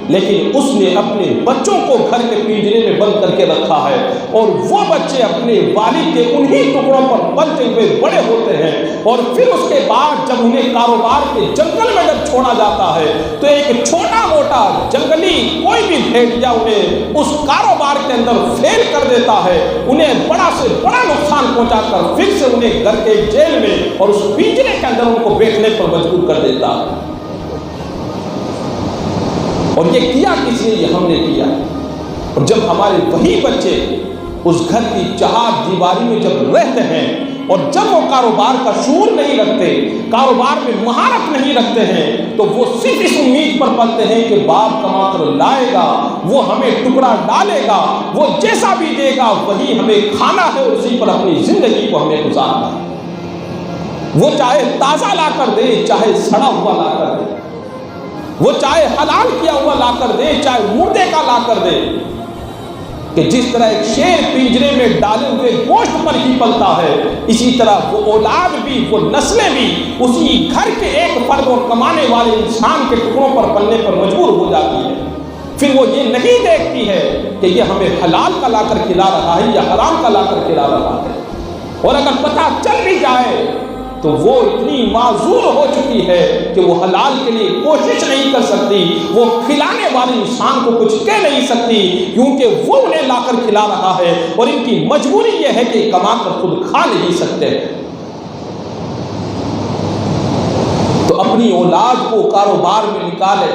لیکن اس نے اپنے بچوں کو گھر کے پنجرے میں بند کر کے رکھا ہے، اور وہ بچے اپنے والد کے انہی ٹکڑوں پر پلتے ہوئے بڑے ہوتے ہیں، اور پھر اس کے بعد جب انہیں کاروبار کے جنگل میں جب چھوڑا جاتا ہے تو ایک چھوٹا موٹا جنگلی کوئی بھی بھیڑیا انہیں اس کاروبار کے اندر فیل کر دیتا ہے، انہیں بڑا سے بڑا نقصان پہنچا کر پھر سے انہیں گھر کے جیل میں اور اس پنجرے کے اندر ان کو بیٹھنے پر مجبور کر دیتا ہے۔ اور یہ کیا کس نے؟ یہ ہم نے کیا۔ اور جب ہمارے وہی بچے اس گھر کی چہار دیواری میں جب رہتے ہیں اور جب وہ کاروبار کا شعور نہیں رکھتے، کاروبار میں مہارت نہیں رکھتے ہیں، تو وہ صرف اس امید پر پلتے ہیں کہ باپ کما کر لائے گا، وہ ہمیں ٹکڑا ڈالے گا، وہ جیسا بھی دے گا وہی ہمیں کھانا ہے اور اسی پر اپنی زندگی کو ہمیں گزارنا ہے۔ وہ چاہے تازہ لا کر دے، چاہے سڑا ہوا لا کر دے، وہ چاہے حلال کیا ہوا لا کر دے، چاہے مردے کا لا کر دے، کہ جس طرح ایک شیر پنجرے میں ڈالے ہوئے گوشت پر ہی پلتا ہے، اسی طرح وہ اولاد بھی، وہ نسلیں بھی اسی گھر کے ایک فرد اور کمانے والے انسان کے ٹکڑوں پر پلنے پر مجبور ہو جاتی ہے۔ پھر وہ یہ نہیں دیکھتی ہے کہ یہ ہمیں حلال کا لا کر کھلا رہا ہے یا حرام کا لا کر کھلا رہا ہے، اور اگر پتہ چل بھی جائے تو وہ اتنی معذور ہو چکی ہے کہ وہ حلال کے لیے کوشش نہیں کر سکتی، وہ کھلانے والے انسان کو کچھ کہہ نہیں سکتی، کیونکہ وہ انہیں لا کر کھلا رہا ہے اور ان کی مجبوری یہ ہے کہ کما کر خود کھا نہیں سکتے۔ تو اپنی اولاد کو کاروبار میں نکالے۔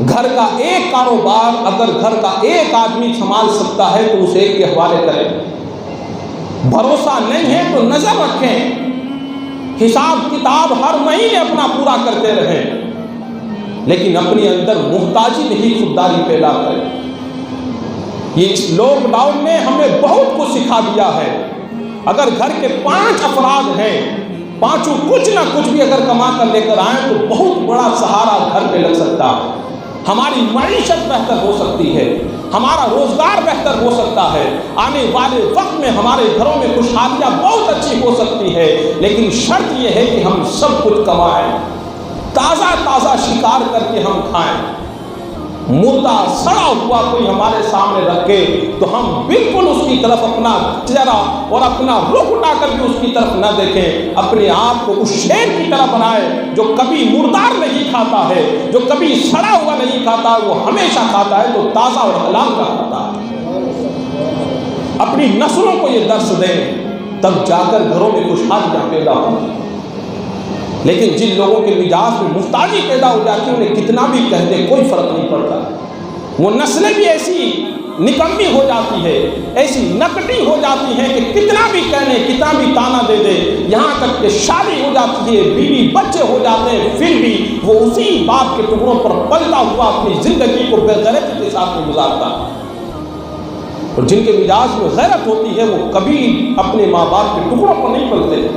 گھر کا ایک کاروبار اگر گھر کا ایک آدمی سنبھال سکتا ہے تو اسے ایک کے حوالے کرے۔ بھروسہ نہیں ہے تو نظر رکھیں، حساب کتاب ہر مہینے اپنا پورا کرتے رہیں، لیکن اپنے اندر محتاجی نہیں، خودداری پیدا کریں۔ یہ اس لاک ڈاؤن نے ہمیں بہت کچھ سکھا دیا ہے۔ اگر گھر کے 5 افراد ہیں، پانچوں کچھ نہ کچھ بھی اگر کما کر لے کر آئیں تو بہت بڑا سہارا گھر پہ لگ سکتا ہے، ہماری معیشت بہتر ہو سکتی ہے، ہمارا روزگار بہتر ہو سکتا ہے، آنے والے وقت میں ہمارے گھروں میں خوشحالیاں بہت اچھی ہو سکتی ہے، لیکن شرط یہ ہے کہ ہم سب کچھ کمائیں، تازہ تازہ شکار کر کے ہم کھائیں۔ مردہ سڑا ہوا کوئی ہمارے سامنے رکھے تو ہم بالکل اس کی طرف اپنا چہرہ اور اپنا رخ اٹھا کر بھی اس کی طرف نہ دیکھیں، اپنے آپ کو اس شیر کی طرح بنائے جو کبھی مردار نہیں کھاتا ہے، جو کبھی سڑا ہوا نہیں کھاتا، وہ ہمیشہ کھاتا ہے تو تازہ اور حلال کا کھاتا ہے۔ اپنی نسلوں کو یہ درس دیں، تب جا کر گھروں میں خوشحالیاں پیدا ہوں۔ لیکن جن لوگوں کے مزاج میں محتاجی پیدا ہو جاتی ہے انہیں کتنا بھی کہہ دے کوئی فرق نہیں پڑتا، وہ نسلیں بھی ایسی نکمی ہو جاتی ہے، ایسی نکٹی ہو جاتی ہے کہ کتنا بھی کہنے، کتنا بھی تانا دے دے، یہاں تک کہ شادی ہو جاتی ہے، بیوی بچے ہو جاتے ہیں، پھر بھی وہ اسی باپ کے ٹکڑوں پر پلتا ہوا اپنی زندگی کو بے غیرتی کے ساتھ میں گزارتا ہے۔ اور جن کے مزاج میں غیرت ہوتی ہے وہ کبھی اپنے ماں باپ کے ٹکڑوں پر نہیں پلتے،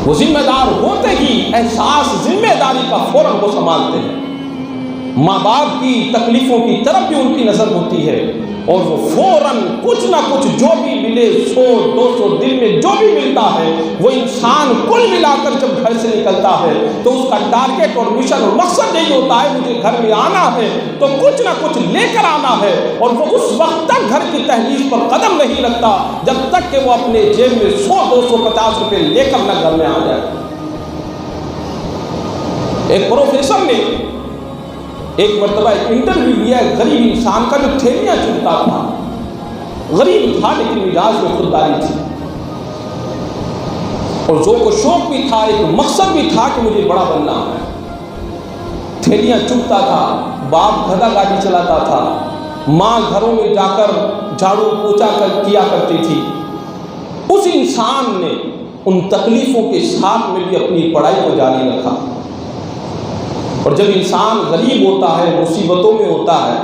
وہ ذمہ دار ہوتے ہی احساس ذمہ داری کا فوراً وہ سنبھالتے ہیں۔ ماں باپ کی تکلیفوں کی طرف بھی ان کی نظر ہوتی ہے اور وہ فوراً کچھ نہ کچھ جو بھی ملے 100-200 دن میں جو بھی ملتا ہے وہ انسان کل ملا کر جب گھر سے نکلتا ہے تو اس کا ٹارگیٹ اور مشن اور مقصد یہی ہوتا ہے مجھے گھر میں آنا ہے تو کچھ نہ کچھ لے کر آنا ہے، اور وہ اس وقت تک گھر کی دہلیز پر قدم نہیں رکھتا جب تک کہ وہ اپنے جیب میں 100-250 روپے لے کر نہ گھر میں آ جائے۔ ایک پروفیسر نے ایک مرتبہ ایک انٹرویو لیا ہے غریب انسان کا جو تھیلیاں چنتا تھا، غریب تھا لیکن مزاج میں خودداری تھی اور ذوق و شوق بھی تھا، ایک مقصد بھی تھا کہ مجھے بڑا بننا ہے۔ تھیلیاں چنتا تھا، باپ گھڑا گاڑی چلاتا تھا، ماں گھروں میں جا کر جھاڑو پوچھا کر کیا کرتی تھی۔ اس انسان نے ان تکلیفوں کے ساتھ میں بھی اپنی پڑھائی کو جاری رکھا، اور جب انسان غریب ہوتا ہے، مصیبتوں میں ہوتا ہے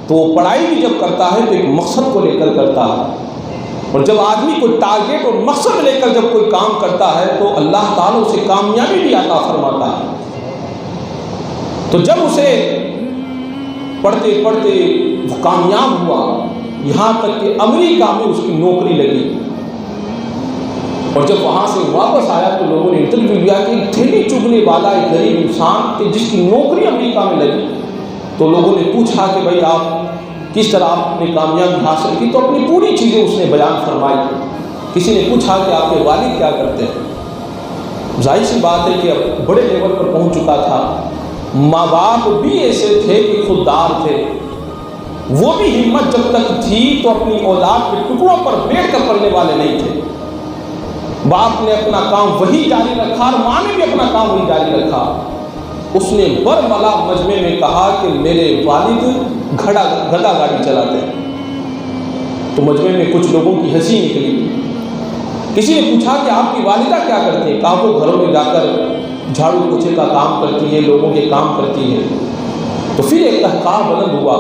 تو وہ پڑھائی بھی جب کرتا ہے تو ایک مقصد کو لے کر کرتا ہے، اور جب آدمی کوئی ٹارگیٹ اور مقصد لے کر جب کوئی کام کرتا ہے تو اللہ تعالیٰ اسے کامیابی بھی عطا فرماتا ہے۔ تو جب اسے پڑھتے پڑھتے وہ کامیاب ہوا، یہاں تک کہ امریکہ میں اس کی نوکری لگی، اور جب وہاں سے واپس آیا تو لوگوں نے انٹرویو لیا کہ تھیلی چگنے والا ایک غریب انسان کہ جس کی نوکری امریکہ میں لگی، تو لوگوں نے پوچھا کہ بھائی آپ کس طرح آپ نے کامیابی حاصل کی، تو اپنی پوری چیزیں اس نے بیان فرمائی۔ کسی نے پوچھا کہ آپ کے والد کیا کرتے ہیں؟ ظاہر سی بات ہے کہ اب بڑے لیول پر پہنچ چکا تھا، ماں باپ بھی ایسے تھے کہ خوددار تھے، وہ بھی ہمت جب تک تھی تو اپنی اولاد کے ٹکڑوں پر بیٹھ کر پلنے والے نہیں تھے۔ باپ نے اپنا کام وہی جاری رکھا اور ماں نے بھی اپنا کام وہی جاری رکھا، اس نے برملا مجمع میں کہا کہ میرے والد گدا گاڑی چلاتے ہیں۔ تو مجمع میں کچھ لوگوں کی ہنسی نکلی۔ کسی نے پوچھا کہ آپ کی والدہ کیا کرتی ہیں؟ کہا وہ گھروں میں جا کر جھاڑو پوچھے کا کام کرتی ہے، لوگوں کے کام کرتی ہے۔ تو پھر ایک تحقیق بلند ہوا،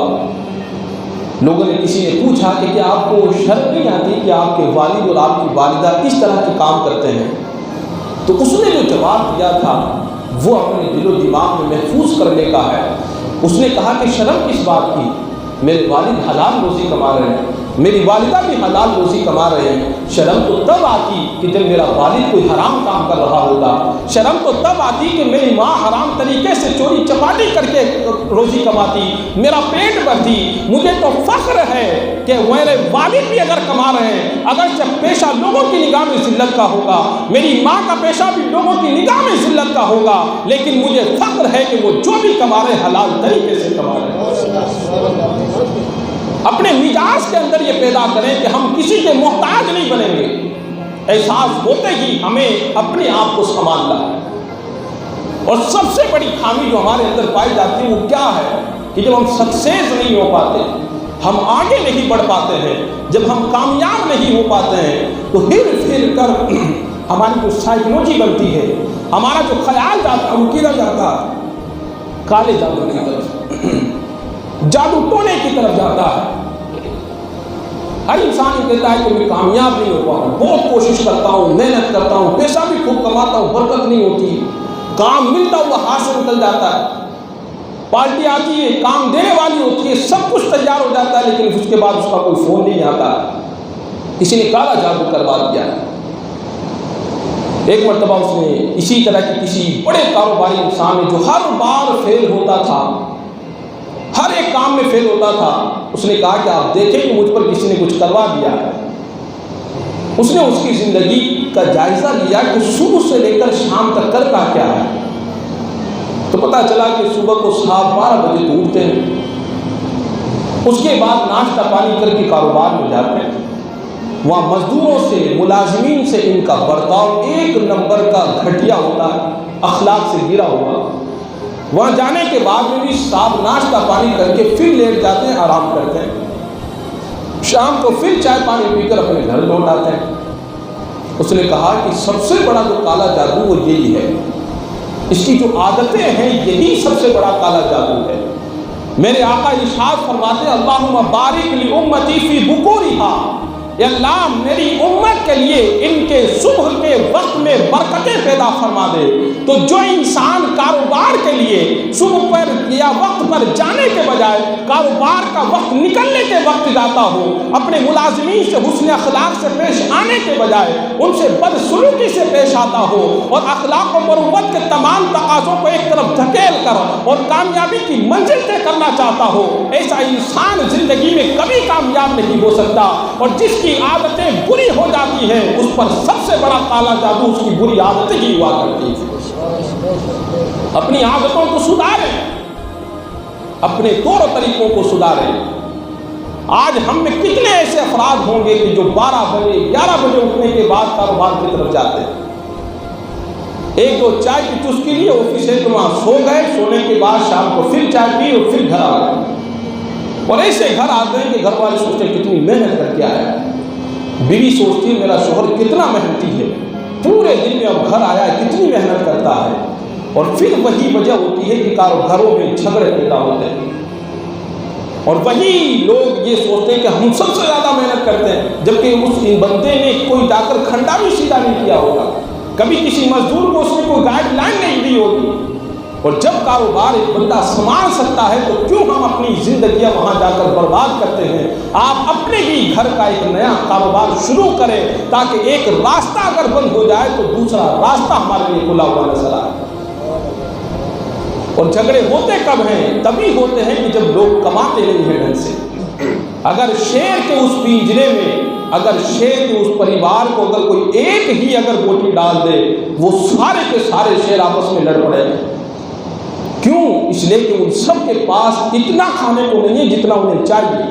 لوگوں نے کسی نے پوچھا کہ کیا آپ کو شرم نہیں آتی کہ آپ کے والد اور آپ کی والدہ اس طرح کے کام کرتے ہیں؟ تو اس نے جو جواب دیا تھا وہ اپنے دل و دماغ میں محفوظ کرنے کا ہے۔ اس نے کہا کہ شرم کس بات کی؟ میرے والد حلال روزی کما رہے ہیں، میری والدہ بھی حلال روزی کما رہے ہیں۔ شرم تو تب آتی کہ جب میرا والد کوئی حرام کام کر رہا ہوتا، شرم تو تب آتی کہ میری ماں حرام طریقے سے چوری چپاٹی کر کے روزی کماتی، میرا پیٹ بھرتی۔ مجھے تو فخر ہے کہ میرے والد بھی اگر کما رہے ہیں، اگر جب پیشہ لوگوں کی نگاہ میں ذلت کا ہوگا، میری ماں کا پیشہ بھی لوگوں کی نگاہ میں ذلت کا ہوگا، لیکن مجھے فخر ہے کہ وہ جو بھی کما رہے ہیں حلال طریقے سے کما رہے ہیں۔ اپنے مزاج کے اندر یہ پیدا کریں کہ ہم کسی کے محتاج نہیں بنیں گے۔ احساس ہوتے ہی ہمیں اپنے آپ کو سنبھالنا ہے۔ اور سب سے بڑی خامی جو ہمارے اندر پائی جاتی ہے وہ کیا ہے کہ جب ہم سکسیس نہیں ہو پاتے، ہم آگے نہیں بڑھ پاتے ہیں، جب ہم کامیاب نہیں ہو پاتے ہیں، تو پھر کر ہماری جو سائیکولوجی بنتی ہے، ہمارا جو خیال جاتا ہے وہ کدھر جاتا ہے؟ کالے جادو کی طرف، جادو ٹونے کی طرف جاتا ہے۔ ہر انسان یہ کہتا ہے کہ میں کامیاب نہیں ہو پا رہا، بہت کوشش کرتا ہوں، محنت کرتا ہوں، پیسہ بھی خوب کماتا ہوں، برکت نہیں ہوتی، کام ملتا ہوا ہاتھ سے نکل جاتا ہے، پارٹی آتی ہے، کام دینے والی ہوتی ہے، سب کچھ تیار ہو جاتا ہے، لیکن اس کے بعد اس کا کوئی فون نہیں آتا۔ کسی نے کالا جادو کروا دیا۔ ایک مرتبہ اس نے اسی طرح کی کسی بڑے کاروباری انسان نے جو ہر بار فیل ہوتا تھا، ہر ایک کام میں فیل ہوتا تھا، اس نے کہا کہ آپ دیکھیں کہ مجھ پر کسی نے کچھ کروا دیا ہے۔ اس نے اس کی زندگی کا جائزہ لیا کہ صبح سے لے کر شام تک کرتا کیا ہے۔ تو پتہ چلا کہ صبح کو 12:30 بجے تو اٹھتے ہیں، اس کے بعد ناشتہ پانی کر کے کاروبار میں جاتے ہیں، وہاں مزدوروں سے، ملازمین سے ان کا برتاؤ ایک نمبر کا گھٹیا ہوتا ہے، اخلاق سے گرا ہوا۔ وہاں جانے کے بعد میں بھی صاحب ناشتہ پانی کر کے پھر لیٹ جاتے ہیں، آرام کرتے ہیں، شام کو پھر چائے پانی پی کر اپنے گھر لوٹ آتے ہیں۔ اس نے کہا کہ سب سے بڑا جو کالا جادو وہ یہی ہے، اس کی جو عادتیں ہیں یہی سب سے بڑا کالا جادو ہے۔ میرے آقا ارشاد فرماتے ہیں اللہم بارک لامتی فی بکورہا، یا اللہ میری امت کے لیے ان کے صبح کے وقت میں برکتیں پیدا فرما دے۔ تو جو انسان کاروبار کے لیے صبح پر یا وقت پر جانے کے بجائے کاروبار کا وقت نکلنے کے وقت جاتا ہو، اپنے ملازمین سے حسن اخلاق سے پیش آنے کے بجائے ان سے بدسلوکی سے پیش آتا ہو اور اخلاق و مروت کے تمام تقاضوں کو ایک طرف دھکیل کر اور کامیابی کی منزل طے کرنا چاہتا ہو، ایسا انسان زندگی میں کبھی کامیاب نہیں ہو سکتا۔ اور جس کی عادتیں بری ہو جاتی ہیں اس پر سب سے بڑا کالا جادو اس کی بری عادتیں ہی ہوا کرتی ہے۔ اپنی عادتوں کو سدھاریں، اپنے طور و طریقوں کو سدھاریں۔ آج ہم میں کتنے ایسے افراد ہوں گے کہ جو 12 بجے 11 بجے اٹھنے کے بعد کاروبار کی طرف جاتے ہیں، ایک دو چائے کی چسکی لی، آفس سے تو وہاں سو گئے، سونے کے بعد شام کو پھر چائے پی اور پھر گھر آ گئے، اور ایسے گھر آتے ہیں کہ گھر والے سوچتے ہیں کتنی محنت کر کے آیا ہے، بیوی سوچتی ہے میرا شوہر کتنا محنتی ہے، پورے دن میں اب گھر آیا ہے کتنی محنت کرتا ہے، اور پھر وہی وجہ ہوتی ہے کہ گھروں میں جھگڑے پیدا ہوتے ہیں، اور وہی لوگ یہ سوچتے ہیں کہ ہم سب سے زیادہ محنت کرتے ہیں، جبکہ اس بندے نے کوئی جا کر کھنڈا بھی سیدھا نہیں کیا ہوگا، کبھی کسی مزدور کو اس نے کوئی گائیڈ لائن نہیں دی ہوگی۔ اور جب کاروبار ایک بندہ سنبھال سکتا ہے تو کیوں ہم اپنی زندگیاں وہاں جا کر برباد کرتے ہیں؟ آپ اپنے ہی گھر کا ایک نیا کاروبار شروع کریں تاکہ ایک راستہ اگر بند ہو جائے تو دوسرا راستہ ہمارے لیے کھلا ہوا نظر آئے۔ اور جھگڑے ہوتے کب ہیں؟ تبھی ہوتے ہیں کہ جب لوگ کماتے نہیں ہیں ڈھنگ سے۔ اگر شیر کے اس پنجرے میں، اگر شیر کے اس پریوار کو اگر کوئی ایک ہی اگر بوٹی ڈال دے، وہ سارے کے سارے شیر آپس میں لڑ پڑے گے۔ کیوں؟ اس لیے کہ ان سب کے پاس اتنا کھانے کو نہیں ہے جتنا انہیں چاہیے،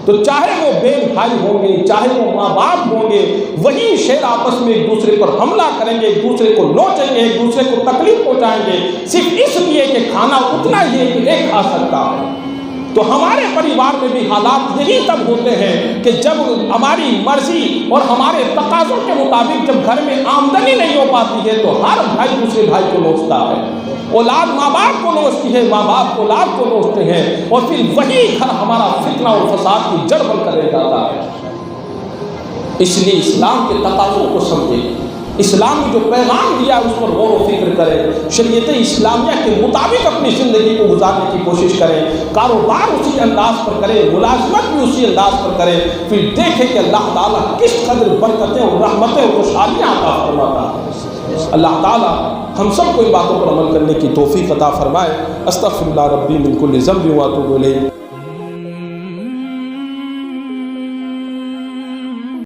تو چاہے وہ بہن بھائی ہوں گے، چاہے وہ ماں باپ ہوں گے، وہی شیر آپس میں ایک دوسرے پر حملہ کریں گے، ایک دوسرے کو نوچیں گے، ایک دوسرے کو تکلیف پہنچائیں گے، صرف اس لیے کہ کھانا اتنا ہی ہے کہ ایک کھا سکتا ہے۔ تو ہمارے پریوار میں بھی حالات یہی تب ہوتے ہیں کہ جب ہماری مرضی اور ہمارے تقاضوں کے مطابق جب گھر میں آمدنی نہیں ہو پاتی ہے تو ہر بھائی دوسرے بھائی کو نوچتا ہے، اولاد ماں باپ کو نوچتی ہے، ماں باپ اولاد کو نوچتے ہیں، اور پھر وہی گھر ہمارا فتنہ اور فساد کی جڑ بن کر رہ جاتا ہے۔ اس لیے اسلام کے تقاضوں کو سمجھیں، اسلام نے جو پیغام دیا اس پر غور و فکر کریں، شریعت اسلامیہ کے مطابق اپنی زندگی کو گزارنے کی کوشش کریں، کاروبار اسی انداز پر کریں، ملازمت بھی اسی انداز پر کریں، پھر دیکھیں کہ اللہ تعالیٰ کس قدر برکتیں اور رحمتیں اور خوشحالیاں عطا فرماتا ہے۔ اللہ تعالیٰ ہم سب کو ان باتوں پر عمل کرنے کی توفیق عطا فرمائے۔ استغفر اللہ ربی من کل ذنب و اتوب الیہ۔